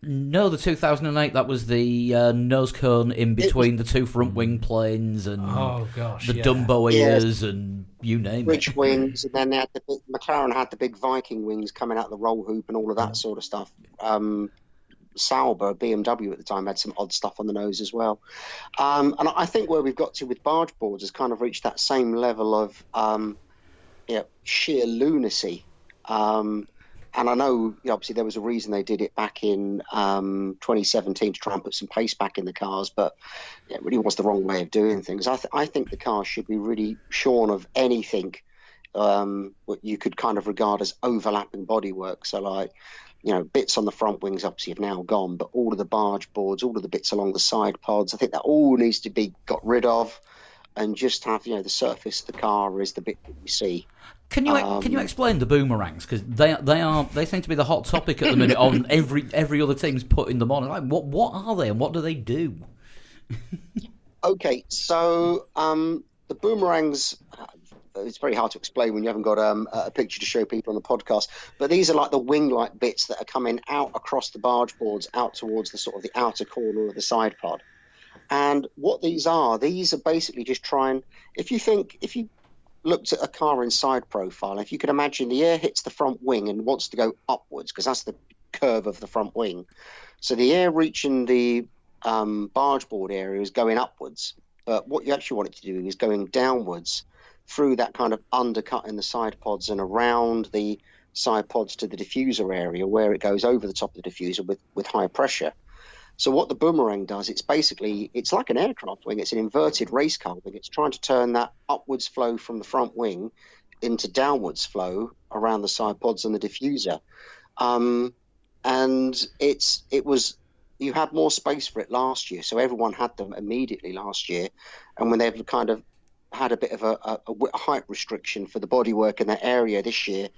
No, the 2008, that was the nose cone in between the two front wing planes and the Dumbo ears and you name Bridge it. wings, and then they had McLaren had the big Viking wings coming out the roll hoop and all of that sort of stuff. Sauber, BMW at the time, had some odd stuff on the nose as well. And I think where we've got to with barge boards has kind of reached that same level of sheer lunacy. And I know, obviously, there was a reason they did it back in 2017 to try and put some pace back in the cars, but it really was the wrong way of doing things. I think the cars should be really shorn of anything what you could kind of regard as overlapping bodywork. So like, bits on the front wings obviously have now gone, but all of the barge boards, all of the bits along the side pods, I think that all needs to be got rid of, and just have the surface of the car is the bit that you see. Can you explain the boomerangs, because they seem to be the hot topic at the minute on every other team's putting them on. Like, what are they and what do they do? Okay, so the boomerangs. It's very hard to explain when you haven't got a picture to show people on the podcast. But these are like the wing-like bits that are coming out across the barge boards, out towards the sort of the outer corner of the side pod. And what these are basically just if you looked at a car in side profile, if you could imagine the air hits the front wing and wants to go upwards, because that's the curve of the front wing. So the air reaching the barge board area is going upwards. But what you actually want it to do is going downwards through that kind of undercut in the side pods and around the side pods to the diffuser area, where it goes over the top of the diffuser with high pressure. So what the boomerang does, it's like an aircraft wing. It's an inverted race car wing. It's trying to turn that upwards flow from the front wing into downwards flow around the side pods and the diffuser. And you had more space for it last year, so everyone had them immediately last year. And when they've kind of had a bit of a height restriction for the bodywork in that area this year,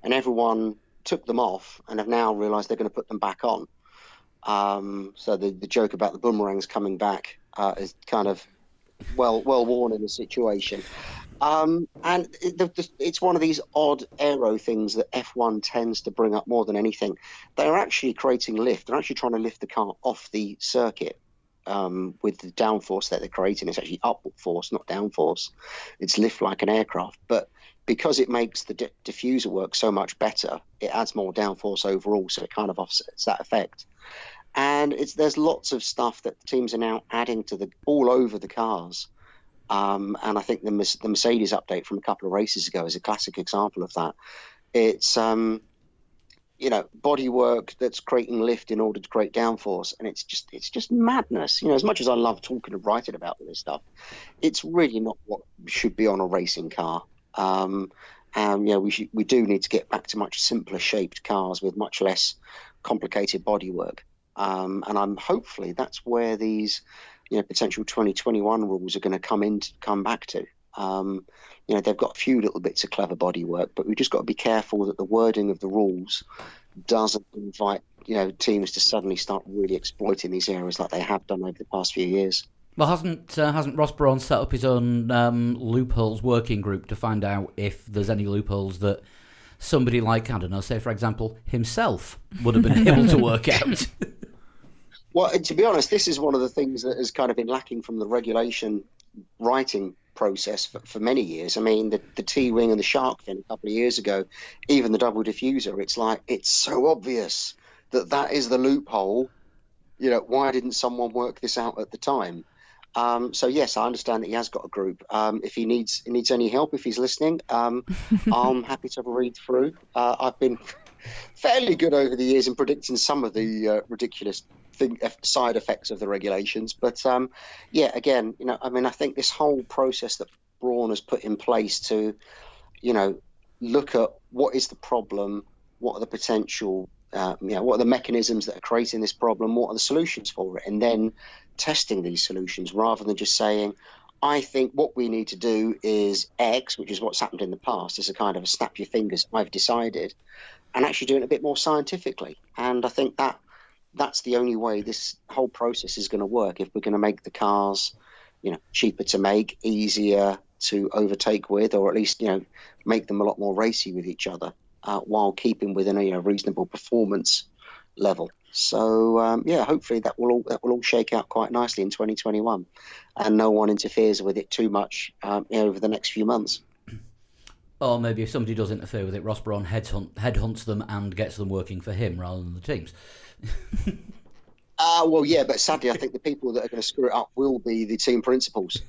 and everyone took them off and have now realised they're going to put them back on. So the joke about the boomerangs coming back is kind of well worn in the situation. And it's one of these odd aero things that F1 tends to bring up more than anything. They're actually creating lift. They're actually trying to lift the car off the circuit. With the downforce that they're creating, it's actually upward force, not downforce. It's lift like an aircraft, but because it makes the diffuser work so much better, it adds more downforce overall, so it kind of offsets that effect. And there's lots of stuff that the teams are now adding to all over the cars. And I think the Mercedes update from a couple of races ago is a classic example of that. It's bodywork that's creating lift in order to create downforce, and it's just madness. As much as I love talking and writing about this stuff, it's really not what should be on a racing car. We do need to get back to much simpler shaped cars with much less complicated bodywork. And I'm hopefully that's where these potential 2021 rules are going to come back to. They've got a few little bits of clever bodywork, but we've just got to be careful that the wording of the rules doesn't invite teams to suddenly start really exploiting these areas like they have done over the past few years. Well, hasn't Ross Brawn set up his own loopholes working group to find out if there's any loopholes that somebody like, I don't know, say for example himself would have been able to work out? Well, to be honest, this is one of the things that has kind of been lacking from the regulation writing process for many years. I mean, the T-wing and the shark fin a couple of years ago, even the double diffuser, it's so obvious that is the loophole. Why didn't someone work this out at the time? So yes, I understand that he has got a group. If he needs any help, if he's listening, I'm happy to have a read through. I've been fairly good over the years in predicting some of the ridiculous side effects of the regulations, but again, I think this whole process that Brawn has put in place to, look at what is the problem, what are the potential, what are the mechanisms that are creating this problem, what are the solutions for it, and then testing these solutions rather than just saying, I think what we need to do is X, which is what's happened in the past, is a kind of a snap your fingers, I've decided, and actually doing it a bit more scientifically. And I think that's the only way this whole process is going to work, if we're going to make the cars, cheaper to make, easier to overtake with, or at least, make them a lot more racy with each other, while keeping within a reasonable performance level. So, hopefully that will all shake out quite nicely in 2021, and no one interferes with it too much over the next few months. Or maybe if somebody does interfere with it, Ross Brawn headhunts them and gets them working for him rather than the teams. But sadly, I think the people that are going to screw it up will be the team principals,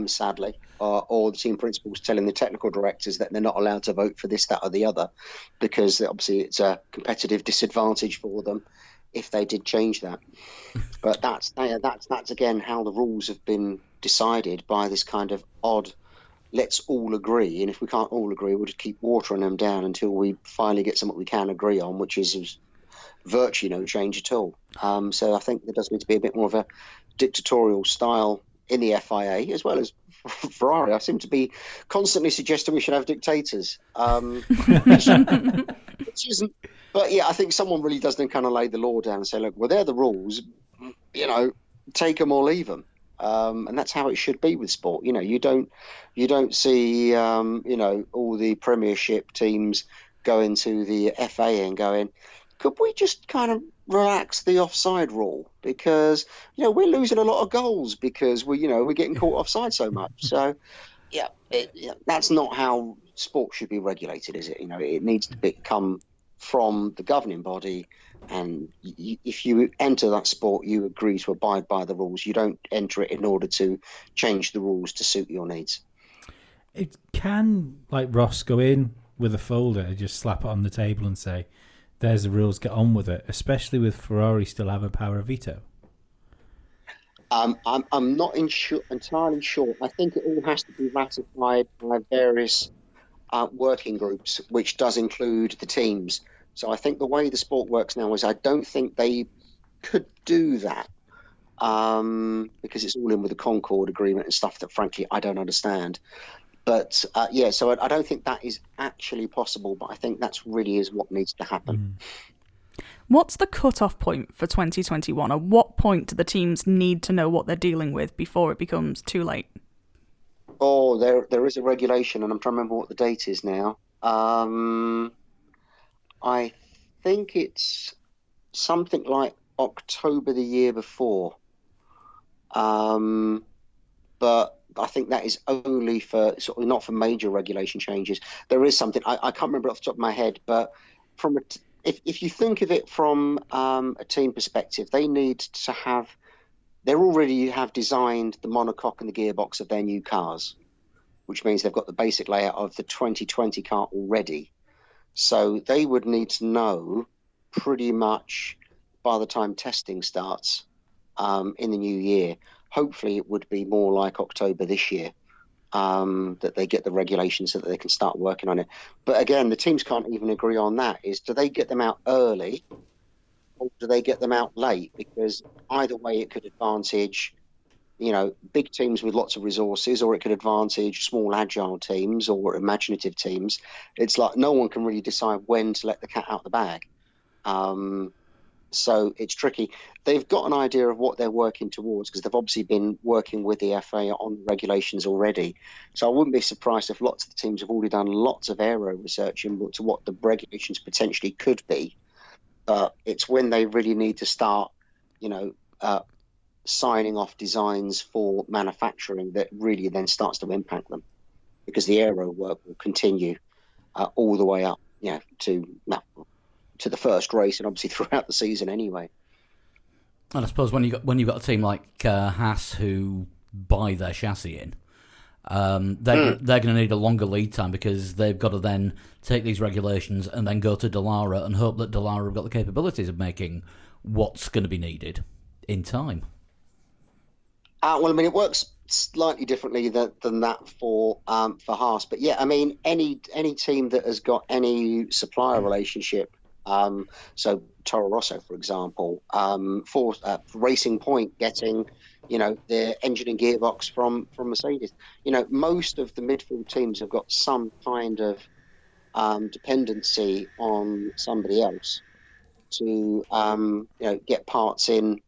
sadly, or the team principals telling the technical directors that they're not allowed to vote for this, that, or the other, because obviously it's a competitive disadvantage for them if they did change that. But that's again how the rules have been decided by this kind of odd let's all agree, and if we can't all agree, we'll just keep watering them down until we finally get something we can agree on, which is virtually no change at all. So I think there does need to be a bit more of a dictatorial style in the FIA, as well as Ferrari. I seem to be constantly suggesting we should have dictators, which isn't. But yeah, I think someone really does then kind of lay the law down and say, look, well, they're the rules, take them or leave them. And that's how it should be with sport. You don't see, all the Premiership teams going to the FA and going, could we just kind of relax the offside rule? Because, we're losing a lot of goals because we're getting caught offside so much. So, that's not how sport should be regulated, is it? It needs to come from the governing body. And if you enter that sport, you agree to abide by the rules. You don't enter it in order to change the rules to suit your needs. It can, like Ross, go in with a folder and just slap it on the table and say, there's the rules, get on with it, especially with Ferrari still having power of veto. I'm not entirely sure. I think it all has to be ratified by various working groups, which does include the teams. So I think the way the sport works now is I don't think they could do that because it's all in with the Concord Agreement and stuff that, frankly, I don't understand. But, so I don't think that is actually possible, but I think that's really is what needs to happen. What's the cut-off point for 2021? At what point do the teams need to know what they're dealing with before it becomes too late? Oh, there is a regulation, and I'm trying to remember what the date is now. I think it's something like October the year before. But I think that is only for sort of not for major regulation changes. There is something I can't remember off the top of my head, but from if you think of it from a team perspective, they already have designed the monocoque and the gearbox of their new cars, which means they've got the basic layout of the 2020 car already. So they would need to know pretty much by the time testing starts in the new year. Hopefully it would be more like October this year that they get the regulations so that they can start working on it. But again, the teams can't even agree on that. Do they get them out early or do they get them out late? Because either way it could advantage big teams with lots of resources, or it could advantage small agile teams or imaginative teams. It's like no one can really decide when to let the cat out the bag. So it's tricky. They've got an idea of what they're working towards because they've obviously been working with the FA on regulations already. So I wouldn't be surprised if lots of the teams have already done lots of aero research into what the regulations potentially could be. It's when they really need to start, signing off designs for manufacturing that really then starts to impact them, because the aero work will continue all the way up, to the first race and obviously throughout the season anyway. And I suppose when you've got a team like Haas who buy their chassis in, they're going to need a longer lead time because they've got to then take these regulations and then go to Dallara and hope that Dallara have got the capabilities of making what's going to be needed in time. It works slightly differently than that for Haas, but yeah, any team that has got any supplier relationship, so Toro Rosso, for example, for Racing Point getting, their engine and gearbox from Mercedes. Most of the midfield teams have got some kind of dependency on somebody else to get parts in.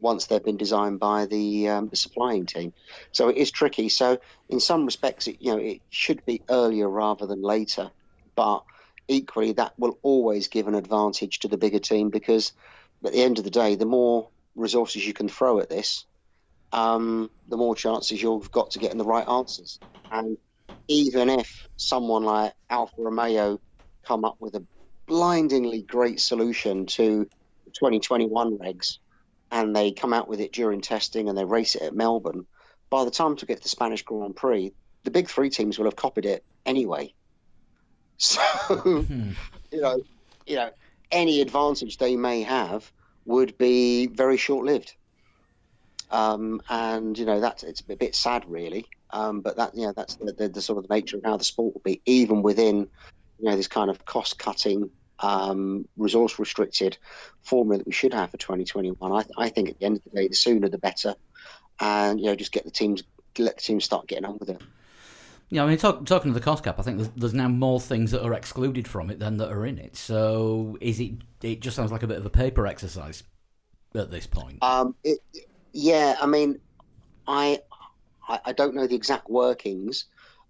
Once they've been designed by the supplying team. So it is tricky. So in some respects, it should be earlier rather than later. But equally, that will always give an advantage to the bigger team because at the end of the day, the more resources you can throw at this, the more chances you've got to get in the right answers. And even if someone like Alfa Romeo come up with a blindingly great solution to the 2021 regs, and they come out with it during testing and they race it at Melbourne, by the time to get to the Spanish Grand Prix, the big three teams will have copied it anyway. So, any advantage they may have would be very short-lived. It's a bit sad, really. But that's the sort of the nature of how the sport will be, even within this kind of cost-cutting, resource restricted formula that we should have for 2021. I think at the end of the day, the sooner the better, and just let the teams start getting on with it. Yeah, I mean, talking of the cost cap, I think there's now more things that are excluded from it than that are in it. So it just sounds like a bit of a paper exercise at this point. Yeah, I mean, I don't know the exact workings,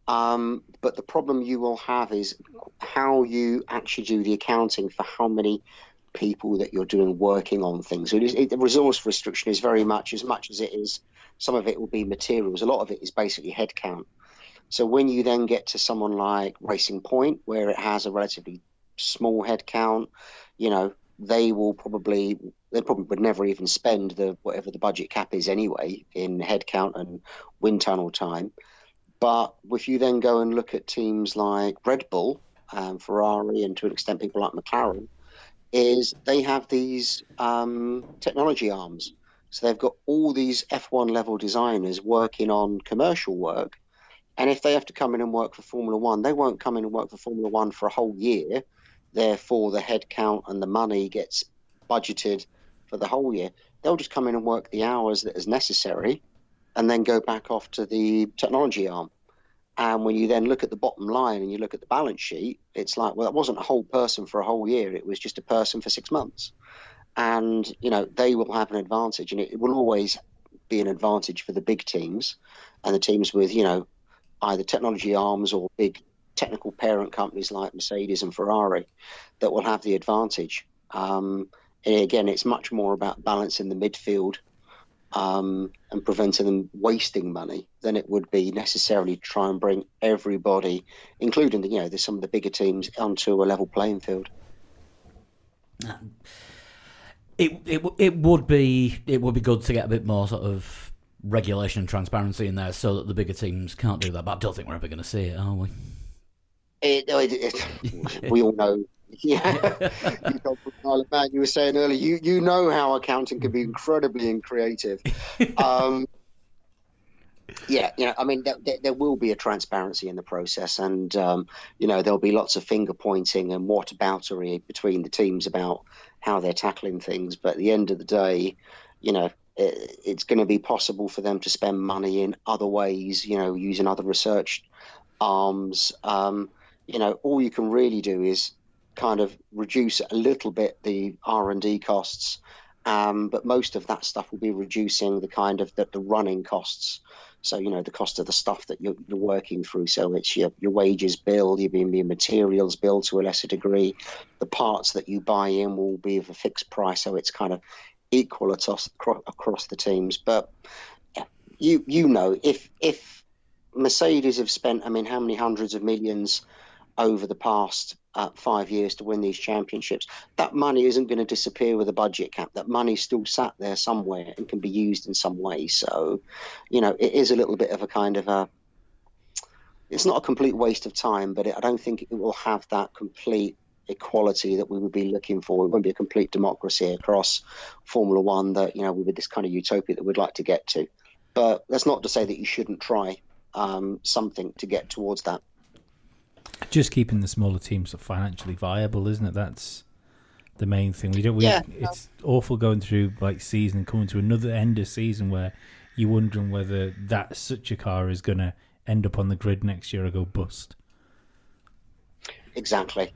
but the problem you will have is how you actually do the accounting for how many people that you're doing working on things. So the resource restriction is very much as it is. Some of it will be materials. A lot of it is basically headcount. So when you then get to someone like Racing Point, where it has a relatively small headcount, they probably would never even spend whatever the budget cap is anyway in headcount and wind tunnel time. But if you then go and look at teams like Red Bull, Ferrari, and to an extent people like McLaren, is they have these technology arms. So they've got all these F1 level designers working on commercial work. And if they have to come in and work for Formula One, they won't come in and work for Formula One for a whole year. Therefore, the headcount and the money gets budgeted for the whole year. They'll just come in and work the hours that is necessary and then go back off to the technology arm. And when you then look at the bottom line and you look at the balance sheet, it's like, well, that wasn't a whole person for a whole year. It was just a person for 6 months. And, they will have an advantage. And it will always be an advantage for the big teams and the teams with, either technology arms or big technical parent companies like Mercedes and Ferrari that will have the advantage. And again, it's much more about balancing the midfield and preventing them wasting money than it would be necessarily to try and bring everybody, including some of the bigger teams, onto a level playing field. It would be good to get a bit more sort of regulation and transparency in there so that the bigger teams can't do that. But I don't think we're ever going to see it, are we? We all know. Yeah, you come from Isle of Man. You were saying earlier, you know how accounting can be incredibly creative. I mean, there will be a transparency in the process, and there'll be lots of finger pointing and whataboutery between the teams about how they're tackling things. But at the end of the day, it's going to be possible for them to spend money in other ways, using other research arms. All you can really do is kind of reduce a little bit the R&D costs, but most of that stuff will be reducing the kind of the running costs. So, the cost of the stuff that you're working through. So it's your wages bill, your materials bill to a lesser degree. The parts that you buy in will be of a fixed price. So it's kind of equal across the teams. But if Mercedes have spent, how many hundreds of millions over the past 5 years to win these championships, that money isn't going to disappear with a budget cap. That money's still sat there somewhere and can be used in some way. So, it is a little bit of a kind of it's not a complete waste of time, but I don't think it will have that complete equality that we would be looking for. It won't be a complete democracy across Formula One that, with this kind of utopia that we'd like to get to. But that's not to say that you shouldn't try something to get towards that. Just keeping the smaller teams financially viable, isn't it? That's the main thing. It's awful going through season and coming to another end of season where you're wondering whether such a car is going to end up on the grid next year or go bust. Exactly,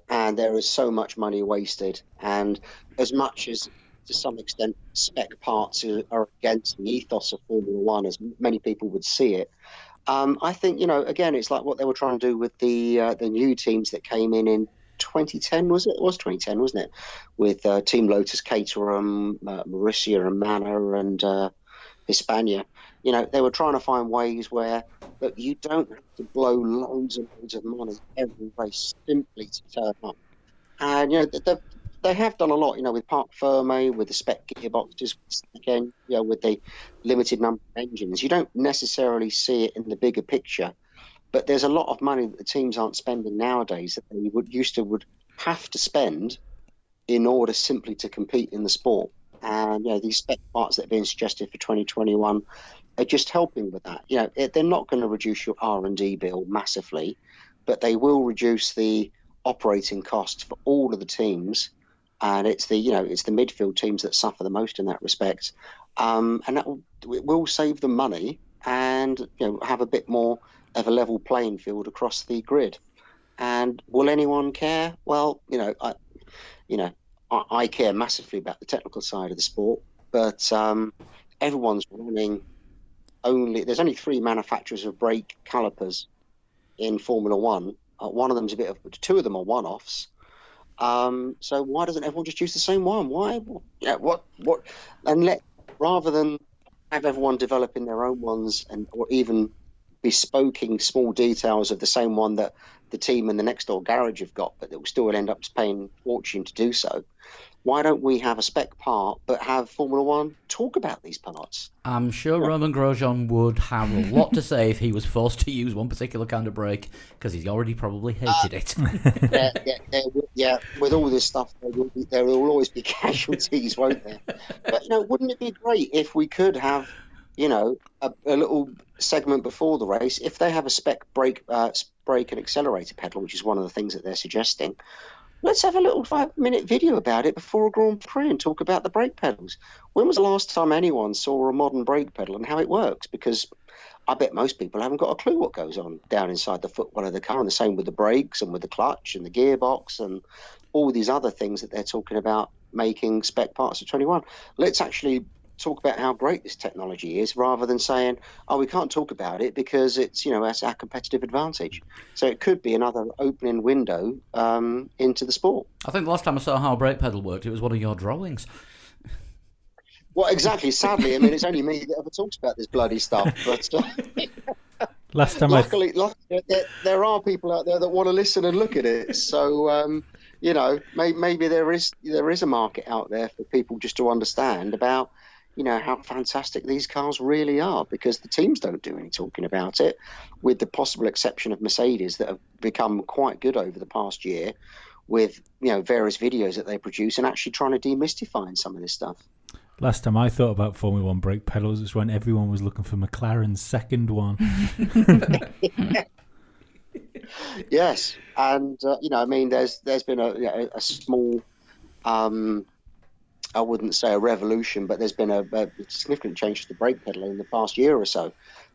and there is so much money wasted, and as much as to some extent spec parts are against the ethos of Formula One, as many people would see it, I think, again, it's like what they were trying to do with the new teams that came in 2010, was it? It was 2010, wasn't it? With Team Lotus, Caterham, Marussia and Manor and Hispania. They were trying to find ways where you don't have to blow loads and loads of money every race simply to turn up. And, they have done a lot, with Parc Fermé, with the spec gearboxes, again, with the limited number of engines. You don't necessarily see it in the bigger picture, but there's a lot of money that the teams aren't spending nowadays that they would have to spend in order simply to compete in the sport. And and these spec parts that are being suggested for 2021 are just helping with that. They're not going to reduce your R&D bill massively, but they will reduce the operating costs for all of the teams, and it's the midfield teams that suffer the most in that respect. And that will save them money and have a bit more of a level playing field across the grid. And will anyone care? Well, I care massively about the technical side of the sport, but everyone's running there's only 3 manufacturers of brake calipers in Formula One. One of them's two of them are one-offs. So why doesn't everyone just use the same one? Why? And rather than have everyone developing their own ones or even bespoking small details of the same one that the team in the next door garage have got, but that will still end up paying a fortune to do so. Why don't we have a spec part, but have Formula One talk about these parts? I'm sure Romain Grosjean would have a lot to say if he was forced to use one particular kind of brake, because he's already probably hated it. With all this stuff, there will always be casualties, won't there? But wouldn't it be great if we could have, a little segment before the race, if they have a spec brake and accelerator pedal, which is one of the things that they're suggesting. Let's have a little 5-minute video about it before a Grand Prix and talk about the brake pedals. When was the last time anyone saw a modern brake pedal and how it works? Because I bet most people haven't got a clue what goes on down inside the footwell of the car, and the same with the brakes and with the clutch and the gearbox and all these other things that they're talking about making spec parts of 21. Let's actually talk about how great this technology is, rather than saying, we can't talk about it because it's that's our competitive advantage. So it could be another opening window into the sport. I think the last time I saw how a brake pedal worked, it was one of your drawings. Well, exactly. Sadly, it's only me that ever talks about this bloody stuff. But last time luckily, there are people out there that want to listen and look at it. So maybe there is a market out there for people just to understand about how fantastic these cars really are, because the teams don't do any talking about it, with the possible exception of Mercedes, that have become quite good over the past year with various videos that they produce and actually trying to demystify some of this stuff. Last time I thought about Formula One brake pedals was when everyone was looking for McLaren's second one. Yes, and there's been a small. I wouldn't say a revolution, but there's been a significant change to the brake pedal in the past year or so.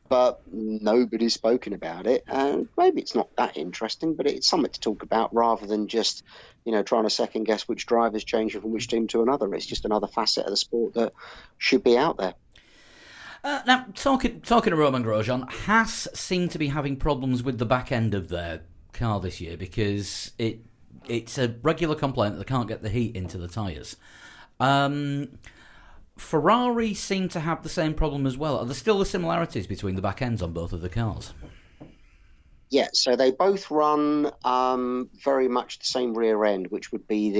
But nobody's spoken about it, and maybe it's not that interesting, but it's something to talk about rather than just, trying to second guess which drivers change from which team to another. It's just another facet of the sport that should be out there. Now, talking to Romain Grosjean, Haas seem to be having problems with the back end of their car this year, because it's a regular complaint that they can't get the heat into the tyres. Ferrari seem to have the same problem as well. Are there still the similarities between the back ends on both of the cars? Yeah, so they both run very much the same rear end, which would be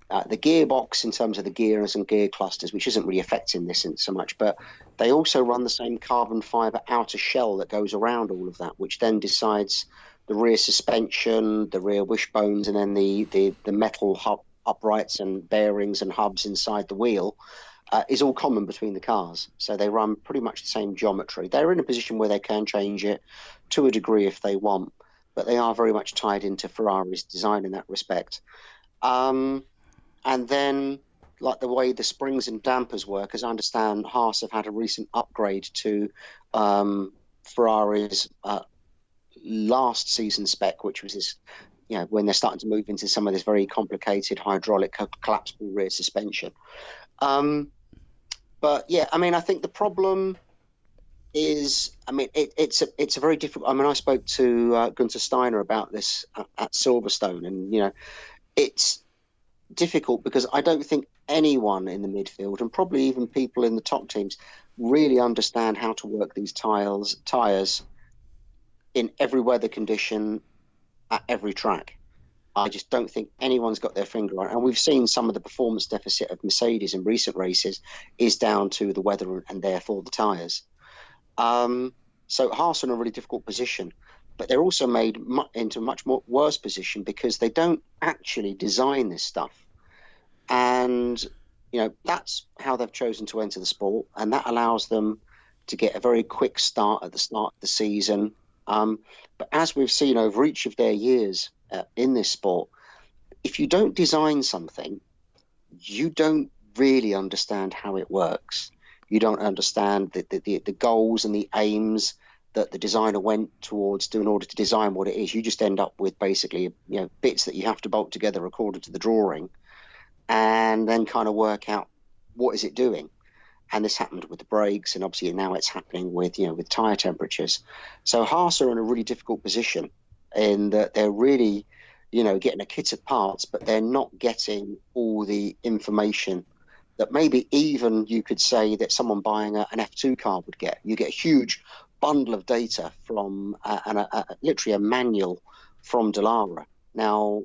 the gearbox in terms of the gears and gear clusters, which isn't really affecting this so much. But they also run the same carbon fibre outer shell that goes around all of that, which then decides the rear suspension, the rear wishbones, and then the metal hub uprights and bearings and hubs inside the wheel is all common between the cars. So they run pretty much the same geometry. They're in a position where they can change it to a degree if they want, but they are very much tied into Ferrari's design in that respect. And then, like the way the springs and dampers work, as I understand, Haas have had a recent upgrade to Ferrari's last season spec, which was this, when they're starting to move into some of this very complicated hydraulic collapsible rear suspension. But yeah, I think the problem is, it's a very difficult. I spoke to Gunther Steiner about this at Silverstone, and it's difficult because I don't think anyone in the midfield, and probably even people in the top teams, really understand how to work these tyres in every weather condition at every track. I just don't think anyone's got their finger on it. And we've seen some of the performance deficit of Mercedes in recent races is down to the weather and therefore the tyres. So Haas are in a really difficult position, but they're also made into a much more worse position because they don't actually design this stuff. And that's how they've chosen to enter the sport, and that allows them to get a very quick start at the start of the season. But as we've seen over each of their years in this sport, if you don't design something, you don't really understand how it works. You don't understand the goals and the aims that the designer went towards in order to design what it is. You just end up with basically bits that you have to bolt together according to the drawing, and then kind of work out what is it doing. And this happened with the brakes, and obviously now it's happening with tyre temperatures. So Haas are in a really difficult position in that they're really getting a kit of parts, but they're not getting all the information that maybe even you could say that someone buying an F2 car would get. You get a huge bundle of data from literally a manual from Dallara. Now,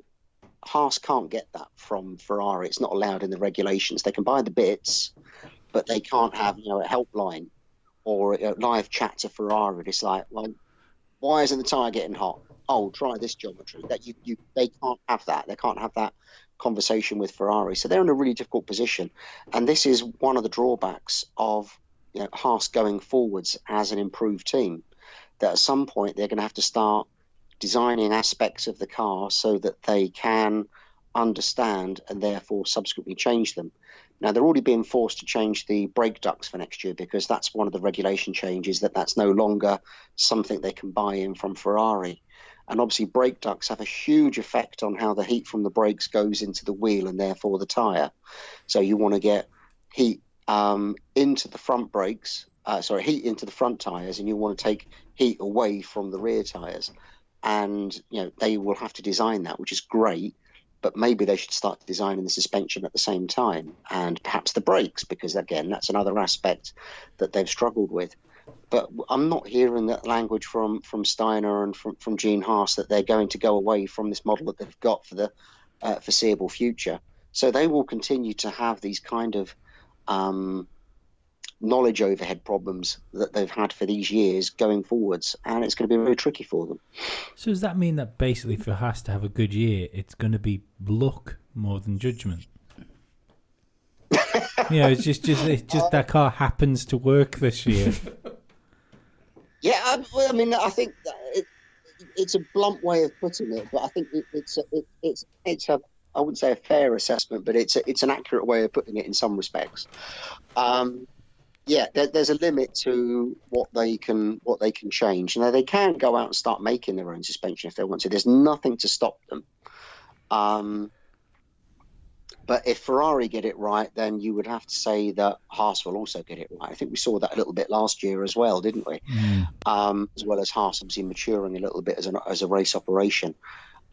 Haas can't get that from Ferrari. It's not allowed in the regulations. They can buy the bits, but they can't have a helpline or a live chat to Ferrari. It's like, well, why isn't the tyre getting hot? Oh, try this geometry. That they can't have that. They can't have that conversation with Ferrari. So they're in a really difficult position. And this is one of the drawbacks of Haas going forwards as an improved team, that at some point they're going to have to start designing aspects of the car so that they can understand and therefore subsequently change them. Now, they're already being forced to change the brake ducts for next year because that's one of the regulation changes, that's no longer something they can buy in from Ferrari. And obviously, brake ducts have a huge effect on how the heat from the brakes goes into the wheel and therefore the tyre. So you want to get heat into the front brakes, heat into the front tyres, and you want to take heat away from the rear tyres. And, they will have to design that, which is great. But maybe they should start designing the suspension at the same time, and perhaps the brakes, because, again, that's another aspect that they've struggled with. But I'm not hearing that language from Steiner and from Gene Haas that they're going to go away from this model that they've got for the foreseeable future. So they will continue to have these kind of knowledge overhead problems that they've had for these years going forwards, and it's going to be very tricky for them. So does that mean that basically for Haas to have a good year, it's going to be luck more than judgment? It's just that car happens to work this year. Yeah, I think that it's a blunt way of putting it, but I think it's a I wouldn't say a fair assessment, but it's an accurate way of putting it in some respects. There's a limit to what they can change. Now, they can go out and start making their own suspension if they want to. There's nothing to stop them. But if Ferrari get it right, then you would have to say that Haas will also get it right. I think we saw that a little bit last year as well, didn't we? As well as Haas obviously maturing a little bit as a race operation.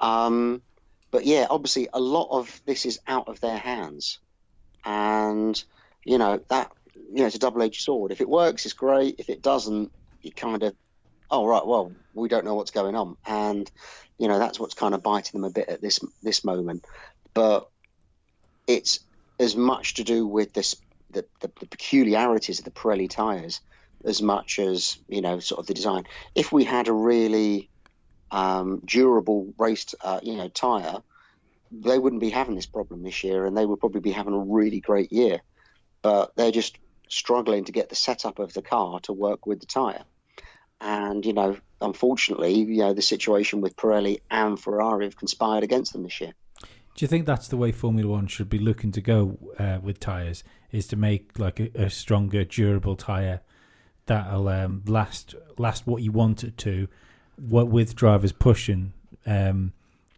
But yeah, obviously a lot of this is out of their hands, and that it's a double-edged sword. If it works, it's great. If it doesn't, you kind of, oh right, well, we don't know what's going on, and that's what's kind of biting them a bit at this moment. But it's as much to do with the peculiarities of the Pirelli tyres as much as sort of the design. If we had a really durable race tyre, they wouldn't be having this problem this year, and they would probably be having a really great year. But they're just struggling to get the setup of the car to work with the tyre. And, unfortunately, the situation with Pirelli and Ferrari have conspired against them this year. Do you think that's the way Formula One should be looking to go with tyres, is to make like a stronger, durable tyre that'll last what you want it to, with drivers pushing?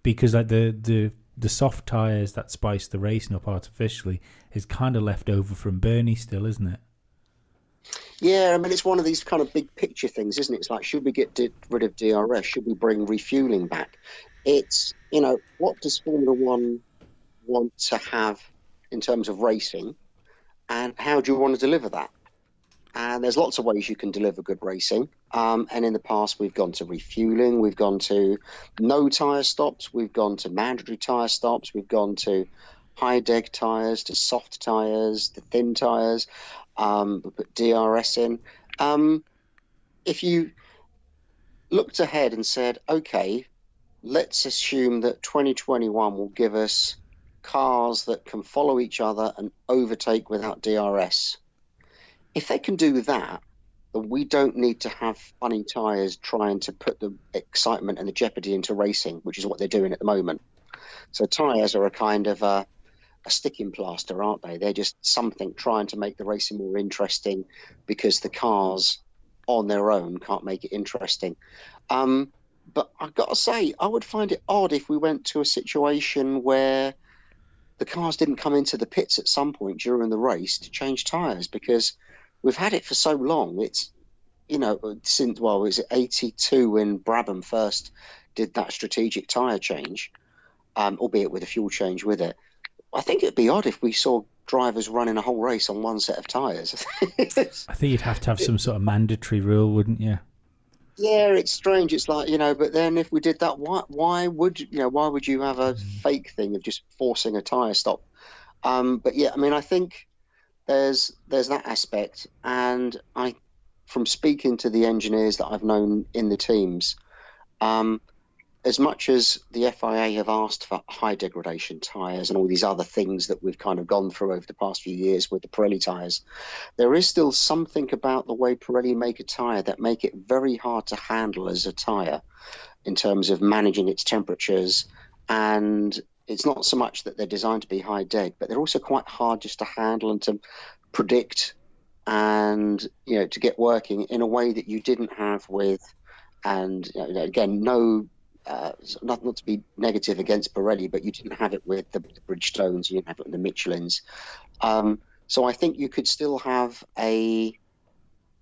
Because like the soft tyres that spice the racing up artificially is kind of left over from Bernie still, isn't it? Yeah, it's one of these kind of big picture things, isn't it? It's like, should we get rid of DRS? Should we bring refueling back? It's, what does Formula One want to have in terms of racing, and how do you want to deliver that? And there's lots of ways you can deliver good racing. And in the past, we've gone to refueling, we've gone to no tyre stops, we've gone to mandatory tyre stops, we've gone to high deg tyres, to soft tyres, to thin tyres. We put DRS in. If you looked ahead and said, okay, let's assume that 2021 will give us cars that can follow each other and overtake without DRS. If they can do that, then we don't need to have funny tyres trying to put the excitement and the jeopardy into racing, which is what they're doing at the moment. So tyres are a kind of a sticking plaster, aren't they? They're just something trying to make the racing more interesting because the cars on their own can't make it interesting. But I've got to say, I would find it odd if we went to a situation where the cars didn't come into the pits at some point during the race to change tyres, because we've had it for so long. It's, since, was it 82 when Brabham first did that strategic tyre change, albeit with a fuel change with it. I think it'd be odd if we saw drivers running a whole race on one set of tyres. I think you'd have to have some sort of mandatory rule, wouldn't you? Yeah, it's strange. It's like, but then if we did that, why would you have a fake thing of just forcing a tyre stop? But yeah, I mean, I think there's that aspect, and from speaking to the engineers that I've known in the teams, as much as the FIA have asked for high degradation tyres and all these other things that we've kind of gone through over the past few years with the Pirelli tyres, there is still something about the way Pirelli make a tyre that make it very hard to handle as a tyre in terms of managing its temperatures. And it's not so much that they're designed to be high deg, but they're also quite hard just to handle and to predict and, to get working in a way that you didn't have with, and again, no, not to be negative against Pirelli, but you didn't have it with the Bridgestones, you didn't have it with the Michelins. So I think you could still have a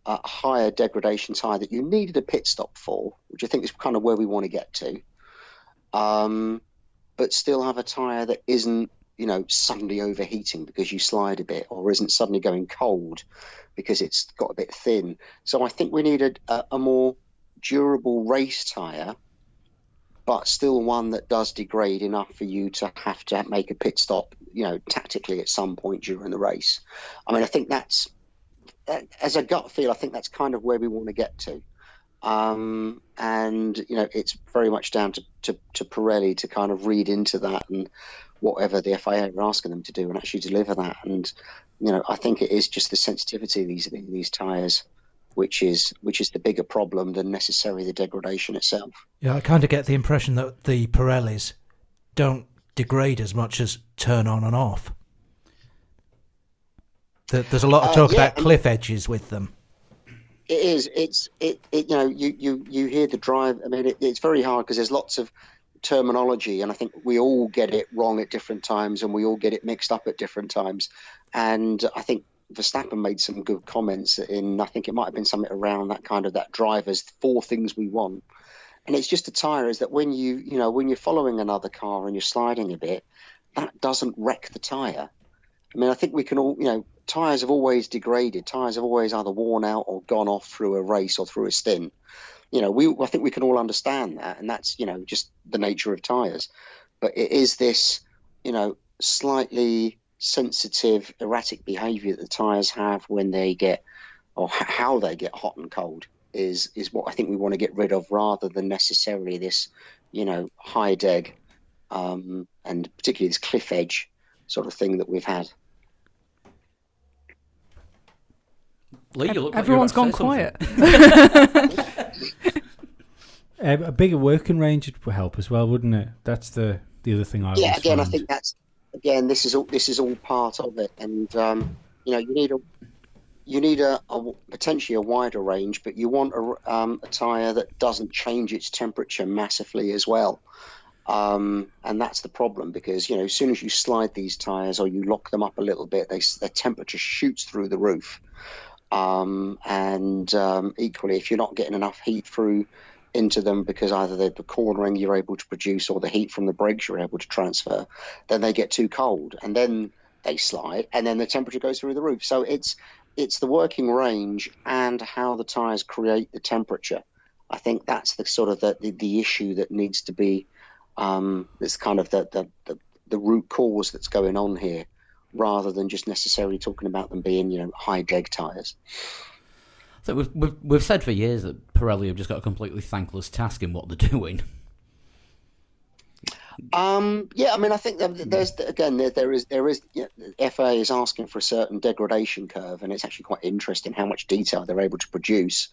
higher degradation tyre that you needed a pit stop for, which I think is kind of where we want to get to, but still have a tyre that isn't, suddenly overheating because you slide a bit, or isn't suddenly going cold because it's got a bit thin. So I think we needed a more durable race tyre, but still one that does degrade enough for you to have to make a pit stop, tactically at some point during the race. I mean, I think that's, as a gut feel, I think that's kind of where we want to get to. And, it's very much down to Pirelli to kind of read into that and whatever the FIA are asking them to do and actually deliver that. And, I think it is just the sensitivity of these tyres, which is the bigger problem than necessarily the degradation itself. Yeah, I kind of get the impression that the Pirellis don't degrade as much as turn on and off. There's a lot of talk about cliff edges with them. It is. You hear the drive. I mean, it's very hard because there's lots of terminology, and I think we all get it wrong at different times, and we all get it mixed up at different times. And I think Verstappen made some good comments I think it might have been something around that kind of that driver's 4 things we want. And it's just a tyre is that when when you're following another car and you're sliding a bit, that doesn't wreck the tyre. I mean, I think we can all, tyres have always degraded. Tyres have always either worn out or gone off through a race or through a stint. I think we can all understand that, and that's, just the nature of tyres. But it is this, slightly sensitive, erratic behaviour that the tyres have when they get, or how they get hot and cold is what I think we want to get rid of, rather than necessarily this, high deg, and particularly this cliff edge sort of thing that we've had. Lee, you look Everyone's like gone you're about quiet. to say A bigger working range would help as well, wouldn't it? That's the other thing I Yeah, always again, find. I think that's this is all part of it, and you need a potentially a wider range, but you want a tyre that doesn't change its temperature massively as well. And that's the problem, because as soon as you slide these tyres or you lock them up a little bit, their temperature shoots through the roof. And equally, if you're not getting enough heat through into them, because either the cornering you're able to produce or the heat from the brakes you're able to transfer, then they get too cold and then they slide and then the temperature goes through the roof. So it's the working range and how the tyres create the temperature. I think that's the sort of the issue that needs to be this kind of the root cause that's going on here, rather than just necessarily talking about them being high deg tyres. So we've said for years that Pirelli have just got a completely thankless task in what they're doing. Yeah, I mean, I think there's again there is the FA is asking for a certain degradation curve, and it's actually quite interesting how much detail they're able to produce,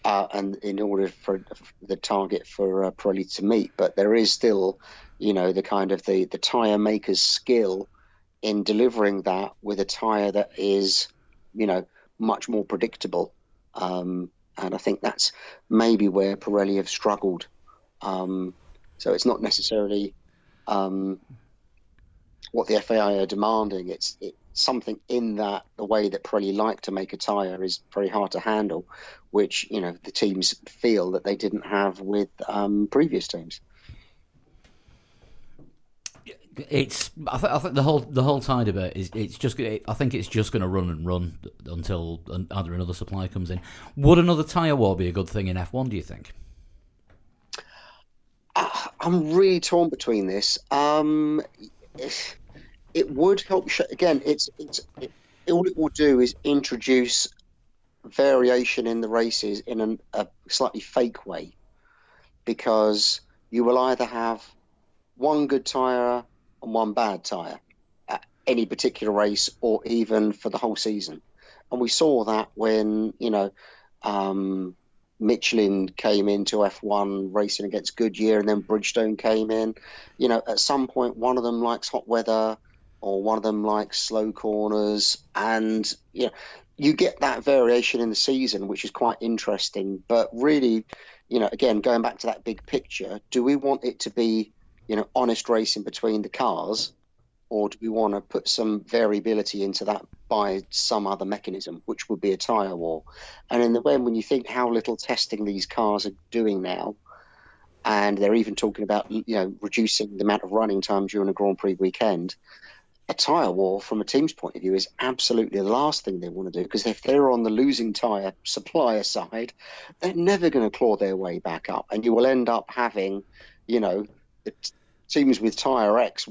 and in order for the target for Pirelli to meet. But there is still, the kind of the tyre maker's skill in delivering that with a tyre that is, much more predictable. And I think that's maybe where Pirelli have struggled. So it's not necessarily what the FAI are demanding. It's something in that the way that Pirelli like to make a tyre is very hard to handle, which the teams feel that they didn't have with previous teams. I think the whole tie debate is I think it's just going to run and run until either another supply comes in. Would another tyre war be a good thing in F1? Do you think? I'm really torn between this. It would help. Again, all it will do is introduce variation in the races in a slightly fake way, because you will either have one good tyre and one bad tyre at any particular race, or even for the whole season. And we saw that when Michelin came into F1 racing against Goodyear, and then Bridgestone came in. At some point, one of them likes hot weather, or one of them likes slow corners, and you get that variation in the season, which is quite interesting. But really, again, going back to that big picture, do we want it to be honest racing between the cars, or do we want to put some variability into that by some other mechanism, which would be a tyre war? And in the when you think how little testing these cars are doing now, and they're even talking about reducing the amount of running time during a Grand Prix weekend, a tyre war from a team's point of view is absolutely the last thing they want to do, because if they're on the losing tyre supplier side, they're never going to claw their way back up, and you will end up having the teams with tyre X,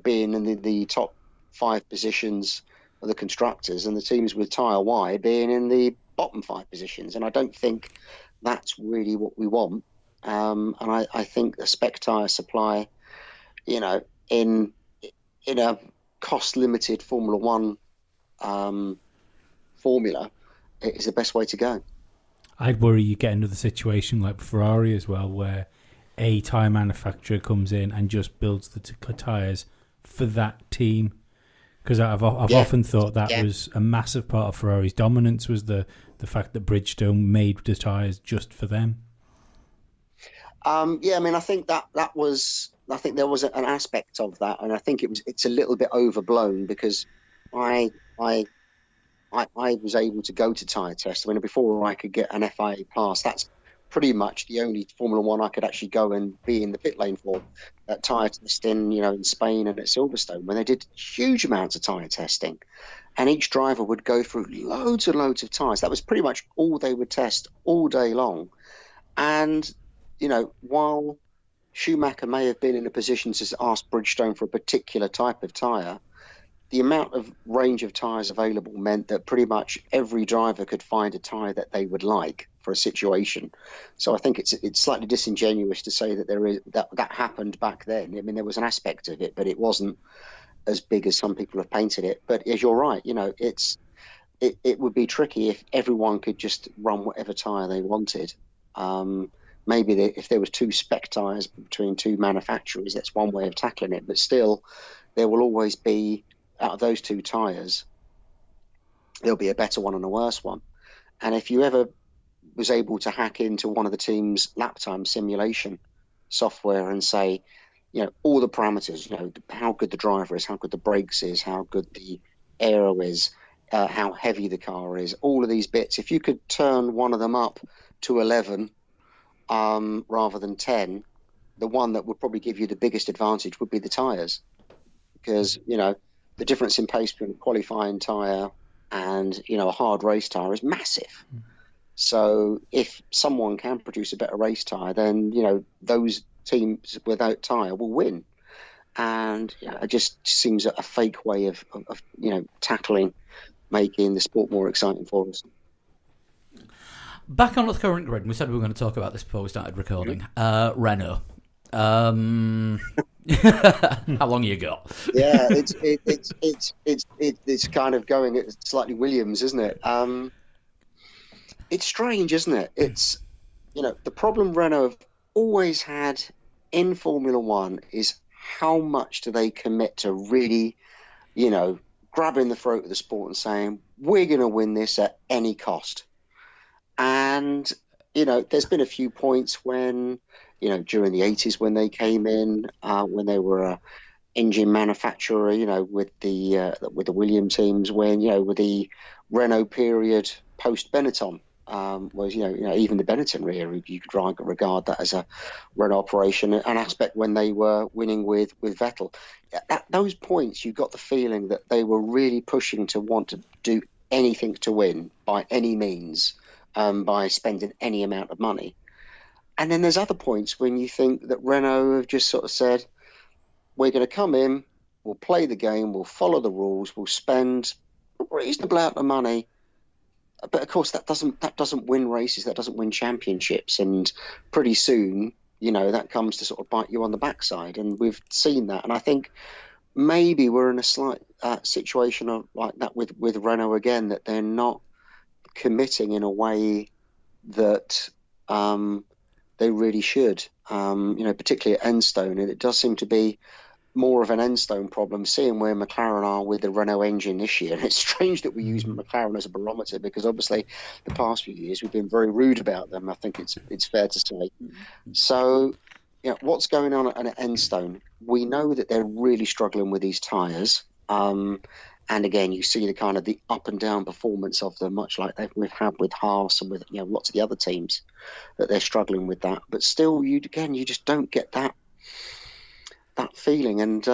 being in the top 5 positions of the constructors, and the teams with tyre Y being in the bottom 5 positions. And I don't think that's really what we want. And I think the spec tyre supply, in a cost-limited Formula One formula, is the best way to go. I'd worry you get another situation like Ferrari as well, where a tyre manufacturer comes in and just builds the tyres for that team. Because I've often thought that was a massive part of Ferrari's dominance, was the fact that Bridgestone made the tyres just for them. I mean, I think there was an aspect of that, and I think it's a little bit overblown, because I was able to go to tyre tests. I mean, before I could get an FIA pass, that's pretty much the only Formula One I could actually go and be in the pit lane for, tyre testing, in Spain and at Silverstone, when they did huge amounts of tyre testing, and each driver would go through loads and loads of tyres. That was pretty much all they would test all day long. And while Schumacher may have been in a position to ask Bridgestone for a particular type of tyre, the amount of range of tyres available meant that pretty much every driver could find a tyre that they would like for a situation. So I think it's slightly disingenuous to say that that happened back then. I mean, there was an aspect of it, but it wasn't as big as some people have painted it. But as you're right, it would be tricky if everyone could just run whatever tyre they wanted. Maybe if there was 2 spec tyres between 2 manufacturers, that's one way of tackling it. But still, there will always be, out of those 2 tyres, there'll be a better one and a worse one. And if you ever was able to hack into one of the team's lap time simulation software and say, all the parameters, how good the driver is, how good the brakes is, how good the aero is, how heavy the car is, all of these bits, if you could turn one of them up to 11 rather than 10, the one that would probably give you the biggest advantage would be the tyres. Because, the difference in pace between a qualifying tyre and, a hard race tyre is massive. So if someone can produce a better race tyre, then, those teams without tyre will win. And it just seems a fake way of tackling, making the sport more exciting for us. Back on the current grid, we said we were going to talk about this before we started recording. Renault. How long you got? Yeah, it's kind of going at slightly Williams, isn't it? It's strange, isn't it? It's the problem Renault have always had in Formula One is how much do they commit to really, grabbing the throat of the sport and saying we're going to win this at any cost. And there's been a few points when during the 80s when they came in, when they were a engine manufacturer, with the Williams teams, when with the Renault period post Benetton, was even the Benetton era, you could regard that as a Renault operation, an aspect when they were winning with Vettel. At those points, you got the feeling that they were really pushing to want to do anything to win by any means, by spending any amount of money. And then there's other points when you think that Renault have just sort of said, we're going to come in, we'll play the game, we'll follow the rules, we'll spend a reasonable amount of money. But of course, that doesn't win races, that doesn't win championships. And pretty soon, that comes to sort of bite you on the backside. And we've seen that. And I think maybe we're in a slight situation like that with Renault again, that they're not committing in a way that they really should, particularly at Enstone. And it does seem to be more of an Enstone problem, seeing where McLaren are with the Renault engine this year. And it's strange that we use McLaren as a barometer, because obviously the past few years we've been very rude about them. I think it's fair to say. So, what's going on at Enstone? We know that they're really struggling with these tyres. And again, you see the kind of the up and down performance of them, much like we've had with Haas and with lots of the other teams, that they're struggling with that. But still, you just don't get that feeling. And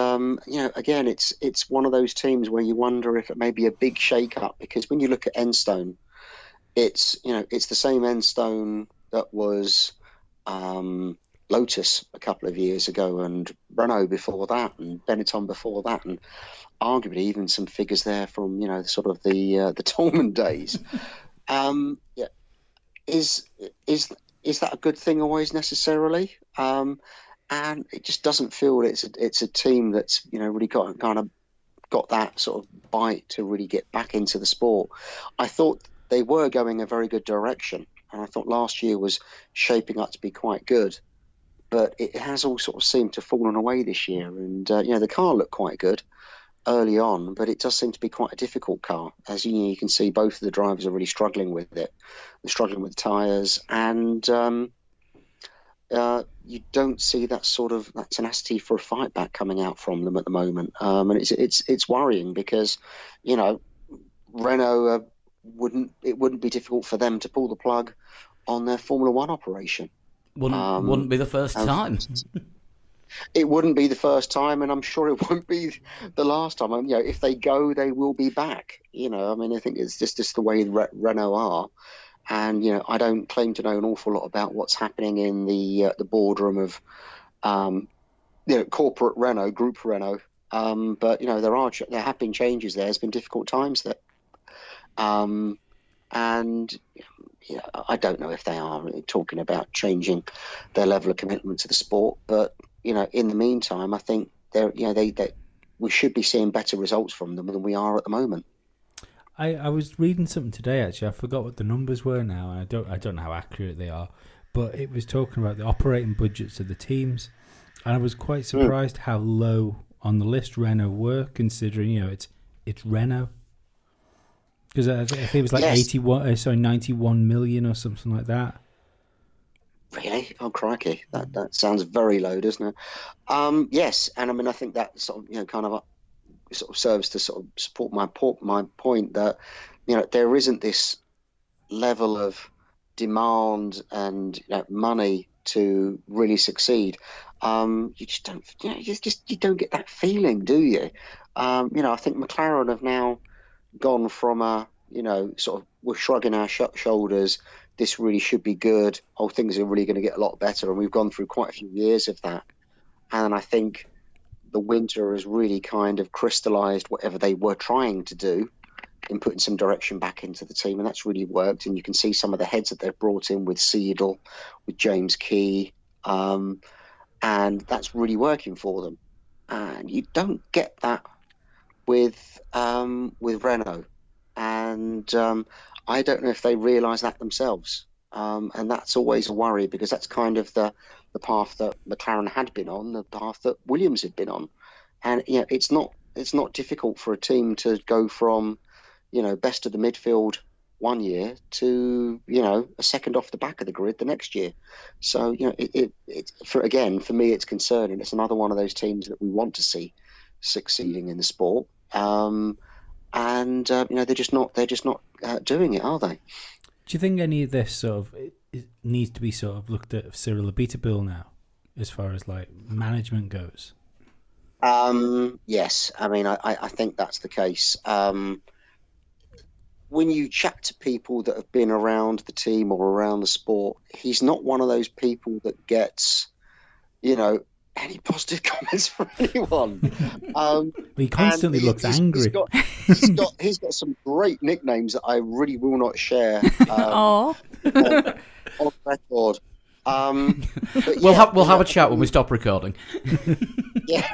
again, it's one of those teams where you wonder if it may be a big shake-up, because when you look at Enstone, it's the same Enstone that was Lotus a couple of years ago, and Renault before that, and Benetton before that, and arguably even some figures there from sort of the Tolman days. Is that a good thing always necessarily? And it just doesn't feel it's a team that's really got that sort of bite to really get back into the sport. I thought they were going a very good direction, and I thought last year was shaping up to be quite good. But it has all sort of seemed to have fallen away this year. And, the car looked quite good early on, but it does seem to be quite a difficult car. As you can see, both of the drivers are really struggling with it. They're struggling with tyres, and you don't see that tenacity for a fight back coming out from them at the moment. And it's worrying, because, Renault wouldn't be difficult for them to pull the plug on their Formula One operation. Wouldn't be the first time. It wouldn't be the first time, and I'm sure it won't be the last time. If they go, they will be back. I think it's just the way Renault are. And I don't claim to know an awful lot about what's happening in the boardroom of corporate Renault, Group Renault. But there have been changes there. There's been difficult times there. And I don't know if they are talking about changing their level of commitment to the sport, but in the meantime, I think we should be seeing better results from them than we are at the moment. I was reading something today, actually. I forgot what the numbers were now, and I don't know how accurate they are, but it was talking about the operating budgets of the teams, and I was quite surprised how low on the list Renault were, considering it's Renault. Because I think it was like 91 million or something like that. Really? Oh, crikey! That sounds very low, doesn't it? Yes, and I think that sort of serves to sort of support my point that there isn't this level of demand and money to really succeed. You just don't. You don't get that feeling, do you? I think McLaren have now gone from sort of we're shrugging our shoulders, this really should be good, things are really going to get a lot better, and we've gone through quite a few years of that. And I think the winter has really kind of crystallised whatever they were trying to do in putting some direction back into the team, and that's really worked. And you can see some of the heads that they've brought in with Seidel, with James Key, and that's really working for them. And you don't get that with Renault, and I don't know if they realise that themselves. And that's always a worry, because that's kind of the path that McLaren had been on, the path that Williams had been on. And it's not difficult for a team to go from best of the midfield one year to a second off the back of the grid the next year. So for me it's concerning. It's another one of those teams that we want to see succeeding in the sport, and they're just not doing it, are they? Do you think any of this sort of it needs to be sort of looked at Cyril Abiteboul now, as far as like management goes? Yes, I mean I think that's the case. When you chat to people that have been around the team or around the sport, he's not one of those people that gets, any positive comments from anyone. He constantly looks angry. He's got some great nicknames that I really will not share Oh, on record. We'll have a chat when we stop recording. Yeah.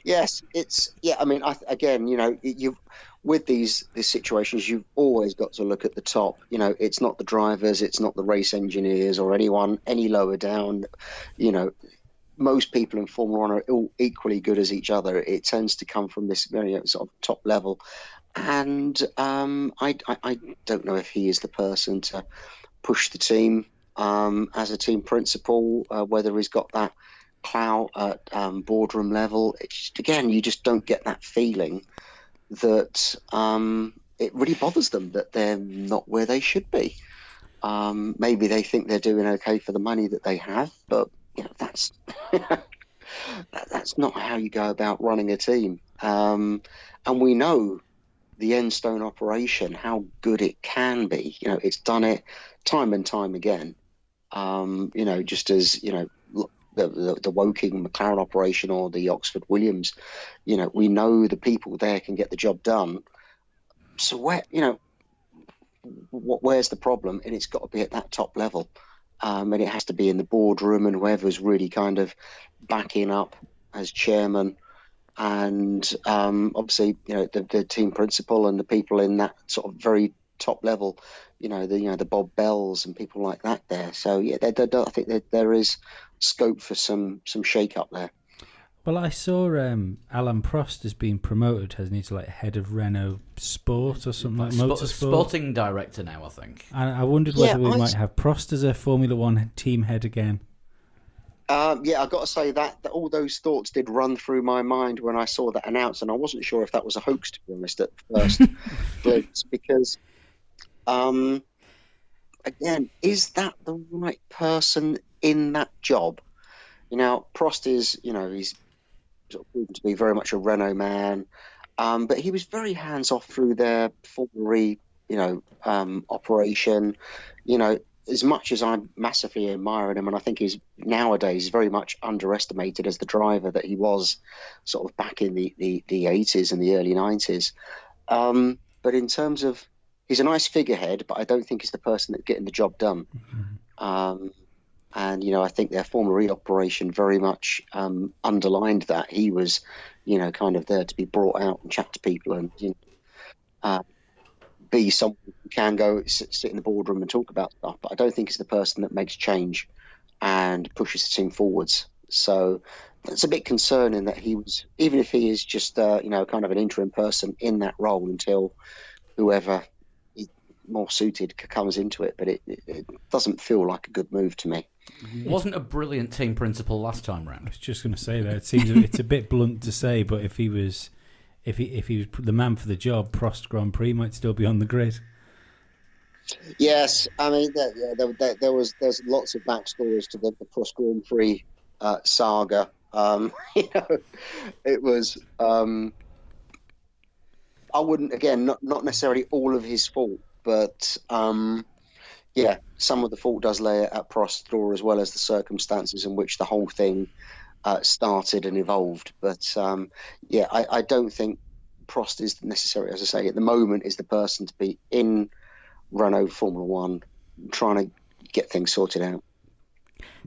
Yes, I mean, you've with these situations, you've always got to look at the top. It's not the drivers, it's not the race engineers or anyone any lower down. Most people in Formula One are all equally good as each other. It tends to come from this very sort of top level, and I don't know if he is the person to push the team as a team principal, whether he's got that clout at boardroom level. You just don't get that feeling that it really bothers them that they're not where they should be. Maybe they think they're doing okay for the money that they have, but that's that's not how you go about running a team. And we know the Enstone operation, how good it can be. It's done it time and time again. Just as the Woking McLaren operation or the Oxford Williams, we know the people there can get the job done. So where's the problem? And it's got to be at that top level, and it has to be in the boardroom, and whoever's really kind of backing up as chairman, and obviously the team principal and the people in that sort of very top level, the Bob Bells and people like that there. So I think there is scope for some shake up there. Well, I saw Alan Prost has been promoted, hasn't he, to like head of Renault Sport or something like motorsport. Sporting director now, I think. And I wondered whether we might have Prost as a Formula One team head again. I've got to say that all those thoughts did run through my mind when I saw that announced, and I wasn't sure if that was a hoax, to be honest, at first. Because again, is that the right person in that job? Prost is, he's sort of proven to be very much a Renault man, but he was very hands off through their Formula operation. As much as I massively admire him, and I think he's nowadays very much underestimated as the driver that he was sort of back in the 80s and the early 90s. But in terms of, he's a nice figurehead, but I don't think he's the person that's getting the job done. Mm-hmm. And I think their Formula E operation very much underlined that. He was, kind of there to be brought out and chat to people and be someone who can go sit in the boardroom and talk about stuff. But I don't think he's the person that makes change and pushes the team forwards. So it's a bit concerning that he was, even if he is just kind of an interim person in that role until whoever is more suited comes into it. But it doesn't feel like a good move to me. Wasn't a brilliant team principal last time round. I was just going to say that. It seems it's a bit blunt to say, but if he was the man for the job, Prost Grand Prix might still be on the grid. Yes, I mean there's lots of backstories to the Prost Grand Prix saga. It was I wouldn't, again, not necessarily all of his fault, but some of the fault does lay at Prost's door, as well as the circumstances in which the whole thing started and evolved. But I don't think Prost is necessarily, as I say, at the moment, is the person to be in Renault Formula One trying to get things sorted out.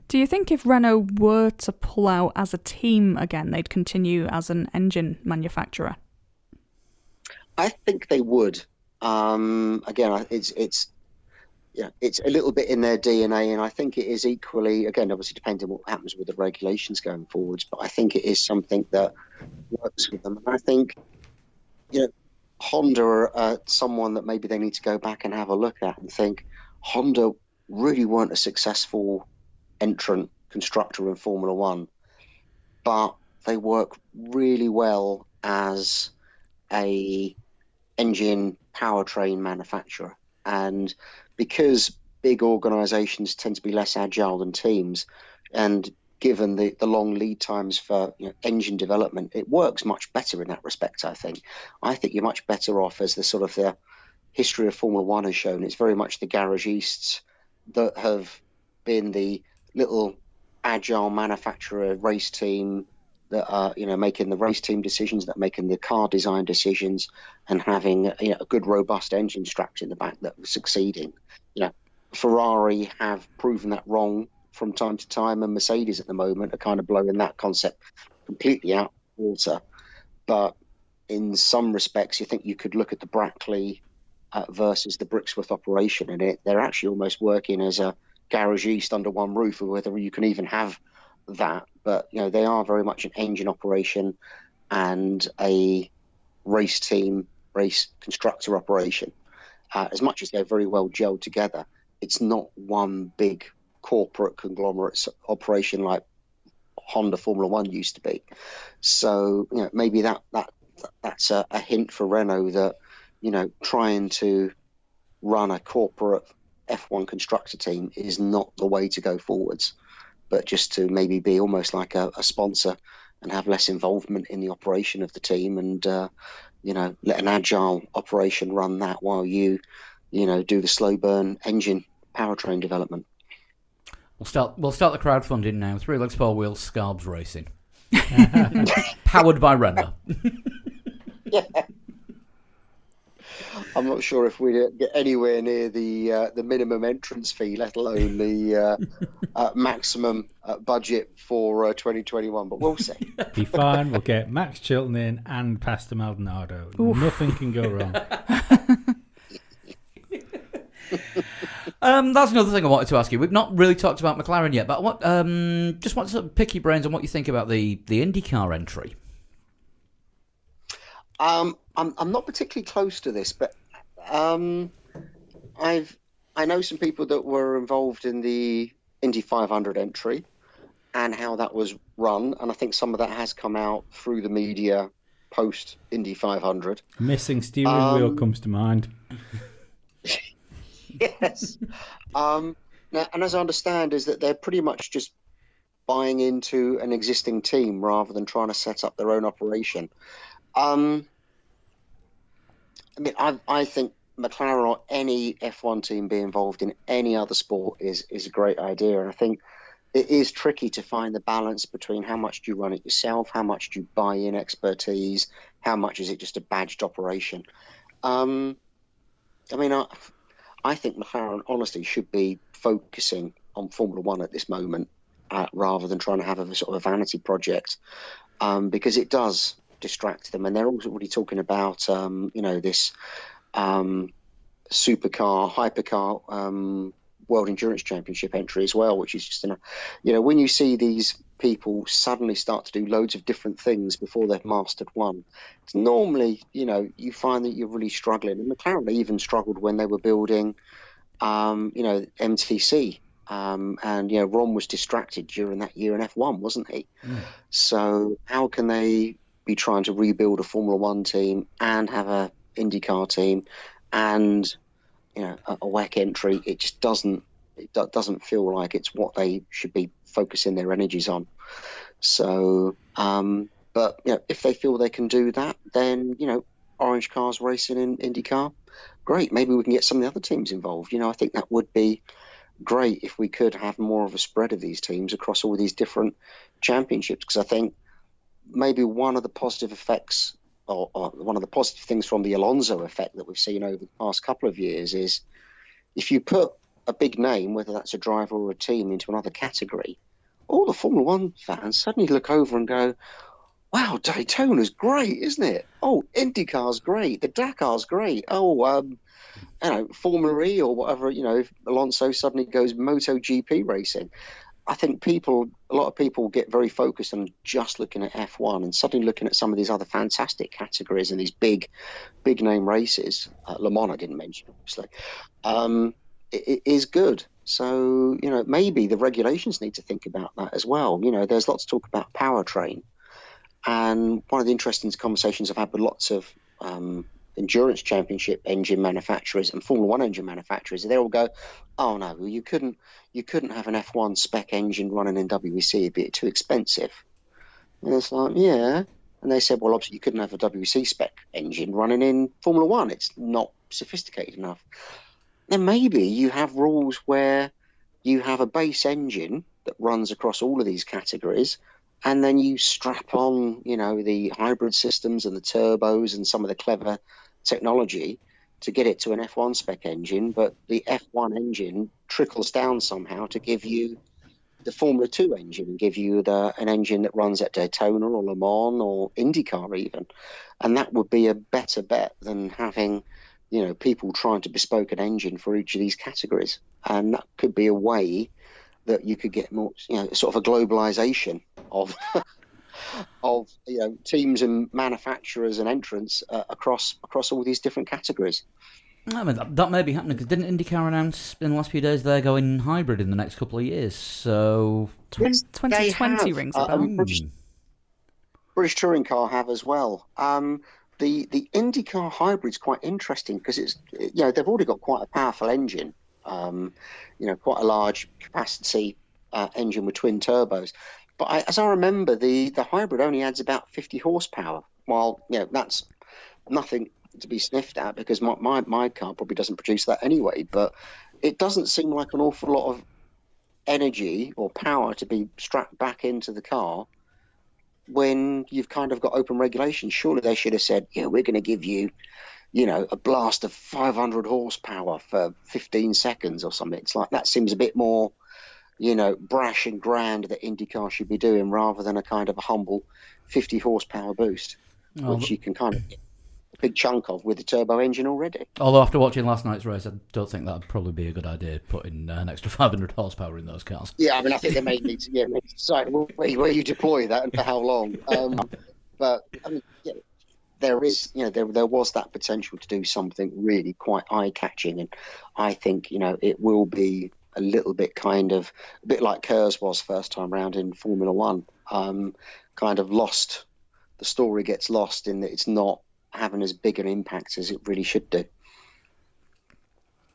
Do you think if Renault were to pull out as a team again, they'd continue as an engine manufacturer? I think they would. Again, it's a little bit in their DNA, and I think it is equally, again, obviously depending on what happens with the regulations going forwards, but I think it is something that works with them. And I think, Honda are someone that maybe they need to go back and have a look at and think Honda really weren't a successful entrant constructor in Formula One, but they work really well as a engine powertrain manufacturer. And because big organizations tend to be less agile than teams, and given the long lead times for engine development, it works much better in that respect. I think you're much better off, as the history of Formula One has shown. It's very much the garagistes that have been the little agile manufacturer race team that are making the race team decisions, that are making the car design decisions, and having a good robust engine strapped in the back that was succeeding. Ferrari have proven that wrong from time to time, and Mercedes at the moment are kind of blowing that concept completely out of the water. But in some respects, you think you could look at the Brackley versus the Brixworth operation, and they're actually almost working as a garagiste under one roof, or whether you can even have that. But they are very much an engine operation and a race team, race constructor operation. As much as they're very well gelled together, it's not one big corporate conglomerate operation like Honda Formula One used to be. So maybe that's a hint for Renault that trying to run a corporate F1 constructor team is not the way to go forwards, but just to maybe be almost like a sponsor and have less involvement in the operation of the team, and let an agile operation run that while you do the slow burn engine powertrain development. We'll start the crowdfunding now. 3 legs, 4 wheels, Scarbs Racing, powered by Renault. Yeah. I'm not sure if we get anywhere near the minimum entrance fee, let alone the maximum budget for 2021, but we'll see. Be fine. We'll get Max Chilton in and Pastor Maldonado. Oof. Nothing can go wrong. That's another thing I wanted to ask you. We've not really talked about McLaren yet, but just want to sort of pick your brains on what you think about the IndyCar entry. I'm not particularly close to this, but I know some people that were involved in the Indy 500 entry and how that was run, and I think some of that has come out through the media post Indy 500. Missing steering wheel comes to mind. Yes. Now, and as I understand, is that they're pretty much just buying into an existing team rather than trying to set up their own operation. I think McLaren or any F1 team be involved in any other sport is a great idea. And I think it is tricky to find the balance between how much do you run it yourself, how much do you buy in expertise, how much is it just a badged operation. I think McLaren honestly should be focusing on Formula One at this moment rather than trying to have a sort of a vanity project, because it does distract them. And they're also already talking about this hypercar World Endurance Championship entry as well, which is just when you see these people suddenly start to do loads of different things before they've mastered one, it's normally you find that you're really struggling. And McLaren even struggled when they were building MTC, and Ron was distracted during that year in F1, wasn't he? So how can they be trying to rebuild a Formula One team and have a IndyCar team and a WEC entry? It just doesn't feel like it's what they should be focusing their energies on. So but if they feel they can do that, then orange cars racing in IndyCar, great. Maybe we can get some of the other teams involved. I think that would be great if we could have more of a spread of these teams across all these different championships, because I think maybe one of the positive effects or one of the positive things from the Alonso effect that we've seen over the past couple of years is if you put a big name, whether that's a driver or a team, into another category, all the Formula One fans suddenly look over and go, wow, Daytona's great, isn't it? Oh, IndyCar's great. The Dakar's great. Oh, Formula E or whatever, if Alonso suddenly goes MotoGP racing. I think a lot of people get very focused on just looking at F1 and suddenly looking at some of these other fantastic categories and these big name races. Le Mans, I didn't mention, obviously. It is good. So, maybe the regulations need to think about that as well. There's lots of talk about powertrain. And one of the interesting conversations I've had with lots of endurance championship engine manufacturers and Formula One engine manufacturers, they all go, "Oh no, you couldn't have an F1 spec engine running in WEC; it'd be too expensive." And it's like, yeah. And they said, well, obviously you couldn't have a WEC spec engine running in Formula One; it's not sophisticated enough. Then maybe you have rules where you have a base engine that runs across all of these categories, and then you strap on, the hybrid systems and the turbos and some of the clever technology to get it to an F1 spec engine, but the F1 engine trickles down somehow to give you the Formula 2 engine and give you an engine that runs at Daytona or Le Mans or IndyCar even. And that would be a better bet than having, people trying to bespoke an engine for each of these categories. And that could be a way that you could get more, sort of a globalization of teams and manufacturers and entrants across all these different categories. I mean, that may be happening, because didn't IndyCar announce in the last few days they're going hybrid in the next couple of years? So 2020 rings a bell. British Touring Car have as well. The IndyCar hybrid's quite interesting because it's they've already got quite a powerful engine, quite a large capacity engine with twin turbos. But as I remember, the hybrid only adds about 50 horsepower. While that's nothing to be sniffed at, because my car probably doesn't produce that anyway. But it doesn't seem like an awful lot of energy or power to be strapped back into the car when you've kind of got open regulation. Surely they should have said, we're going to give you, a blast of 500 horsepower for 15 seconds or something. It's like, that seems a bit more, brash and grand that IndyCar should be doing, rather than a kind of a humble 50 horsepower boost, which you can kind of get a big chunk of with the turbo engine already. Although after watching last night's race, I don't think that would probably be a good idea, putting an extra 500 horsepower in those cars. Yeah, I mean, I think they may need to decide where you deploy that and for how long. But I mean, there is, there was that potential to do something really quite eye-catching, and I think, it will be a little bit a bit like Kerr's was first time round in Formula One. Kind of lost. The story gets lost in that it's not having as big an impact as it really should do.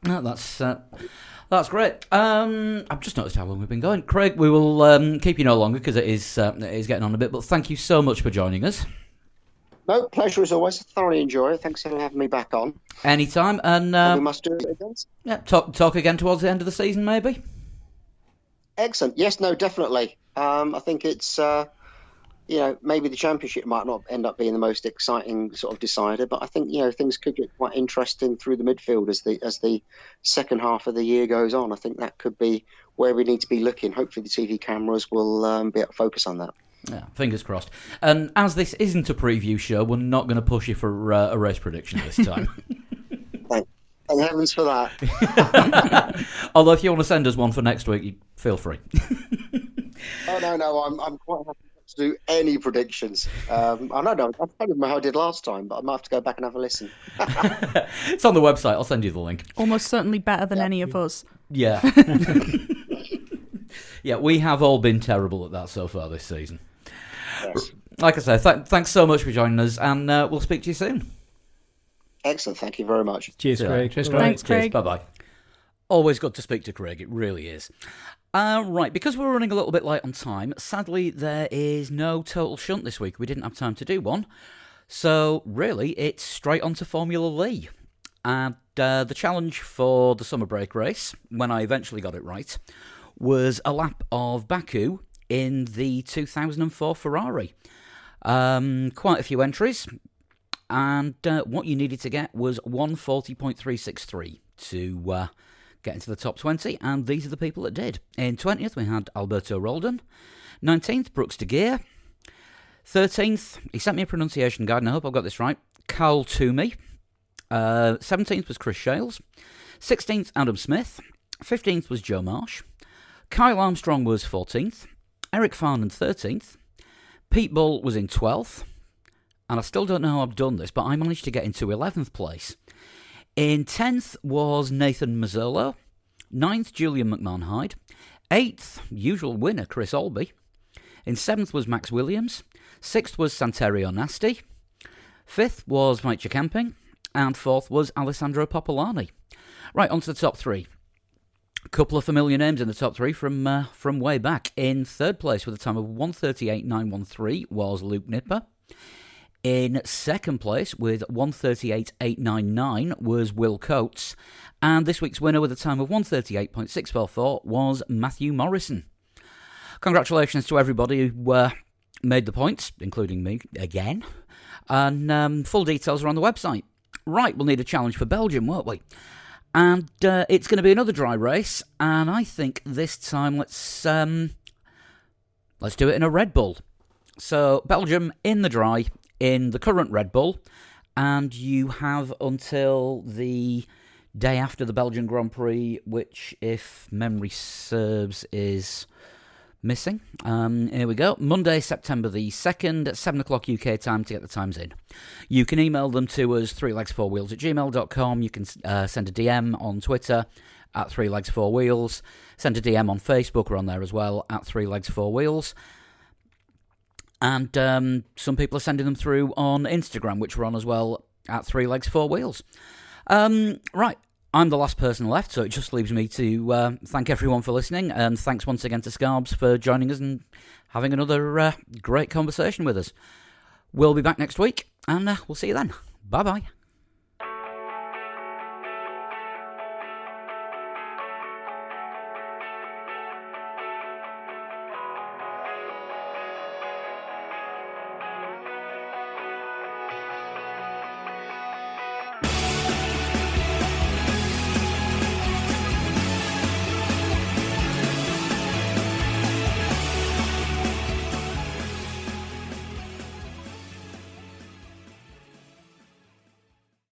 No, that's great. I've just noticed how long we've been going. Craig, we will keep you no longer because it is getting on a bit, but thank you so much for joining us. No, pleasure as always. I thoroughly enjoy it. Thanks for having me back on. Anytime. And we must do it again. Yeah, talk again towards the end of the season, maybe? Excellent. Yes, no, definitely. I think it's... maybe the championship might not end up being the most exciting sort of decider, but I think, things could get quite interesting through the midfield as the second half of the year goes on. I think that could be where we need to be looking. Hopefully the TV cameras will be able to focus on that. Yeah, fingers crossed. And as this isn't a preview show, we're not going to push you for a race prediction this time. Thank heavens for that. Although if you want to send us one for next week, feel free. Oh, no, I'm quite happy to do any predictions. I don't know. I don't know how I did last time, but I might have to go back and have a listen. It's on the website. I'll send you the link. Almost certainly better than any of us. Yeah. Yeah, we have all been terrible at that so far this season. Yes. Like I say, thanks so much for joining us, and we'll speak to you soon. Excellent. Thank you very much. Cheers, Craig. Cheers, Craig. Thanks, Craig. Bye-bye. Always good to speak to Craig, it really is. Right, because we're running a little bit late on time, sadly there is no total shunt this week. We didn't have time to do one. So, really, it's straight on to Formula E. And the challenge for the summer break race, when I eventually got it right, was a lap of Baku in the 2004 Ferrari. Quite a few entries, and what you needed to get was 140.363 to get into the top 20, and these are the people that did. In 20th, we had Alberto Roldan. 19th, Brooks de Geer. 13th, he sent me a pronunciation guide, and I hope I've got this right, Carl Toomey. 17th was Chris Shales. 16th, Adam Smith. 15th was Joe Marsh. Kyle Armstrong was 14th. Eric Farnan 13th. Pete Bull was in 12th. And I still don't know how I've done this, but I managed to get into 11th place. In 10th was Nathan Mazzolo. 9th, Julian McMahon-Hyde. 8th, usual winner, Chris Albee. In 7th was Max Williams. 6th was Santerio Nasty. 5th was Mike Camping. And 4th was Alessandro Popolani. Right, on to the top 3. A couple of familiar names in the top 3 from way back. In 3rd place with a time of 1:38.913 was Luke Nipper. In 2nd place with 1:38.899 was Will Coates. And this week's winner with a time of 1:38.644 was Matthew Morrison. Congratulations to everybody who made the points, including me again. And full details are on the website. Right, we'll need a challenge for Belgium, won't we? And it's going to be another dry race, and I think this time let's do it in a Red Bull. So Belgium in the dry, in the current Red Bull, and you have until the day after the Belgian Grand Prix, which, if memory serves, is missing. Here we go. Monday, September the 2nd at 7 o'clock UK time to get the times in. You can email them to us, 3legs4wheels@gmail.com. You can send a DM on Twitter at 3legs4wheels. Send a DM on Facebook, we're on there as well, at 3legs4wheels. And some people are sending them through on Instagram, which we're on as well, at 3legs4wheels. Right. I'm the last person left, so it just leaves me to thank everyone for listening, and thanks once again to Scarbs for joining us and having another great conversation with us. We'll be back next week, and we'll see you then. Bye-bye.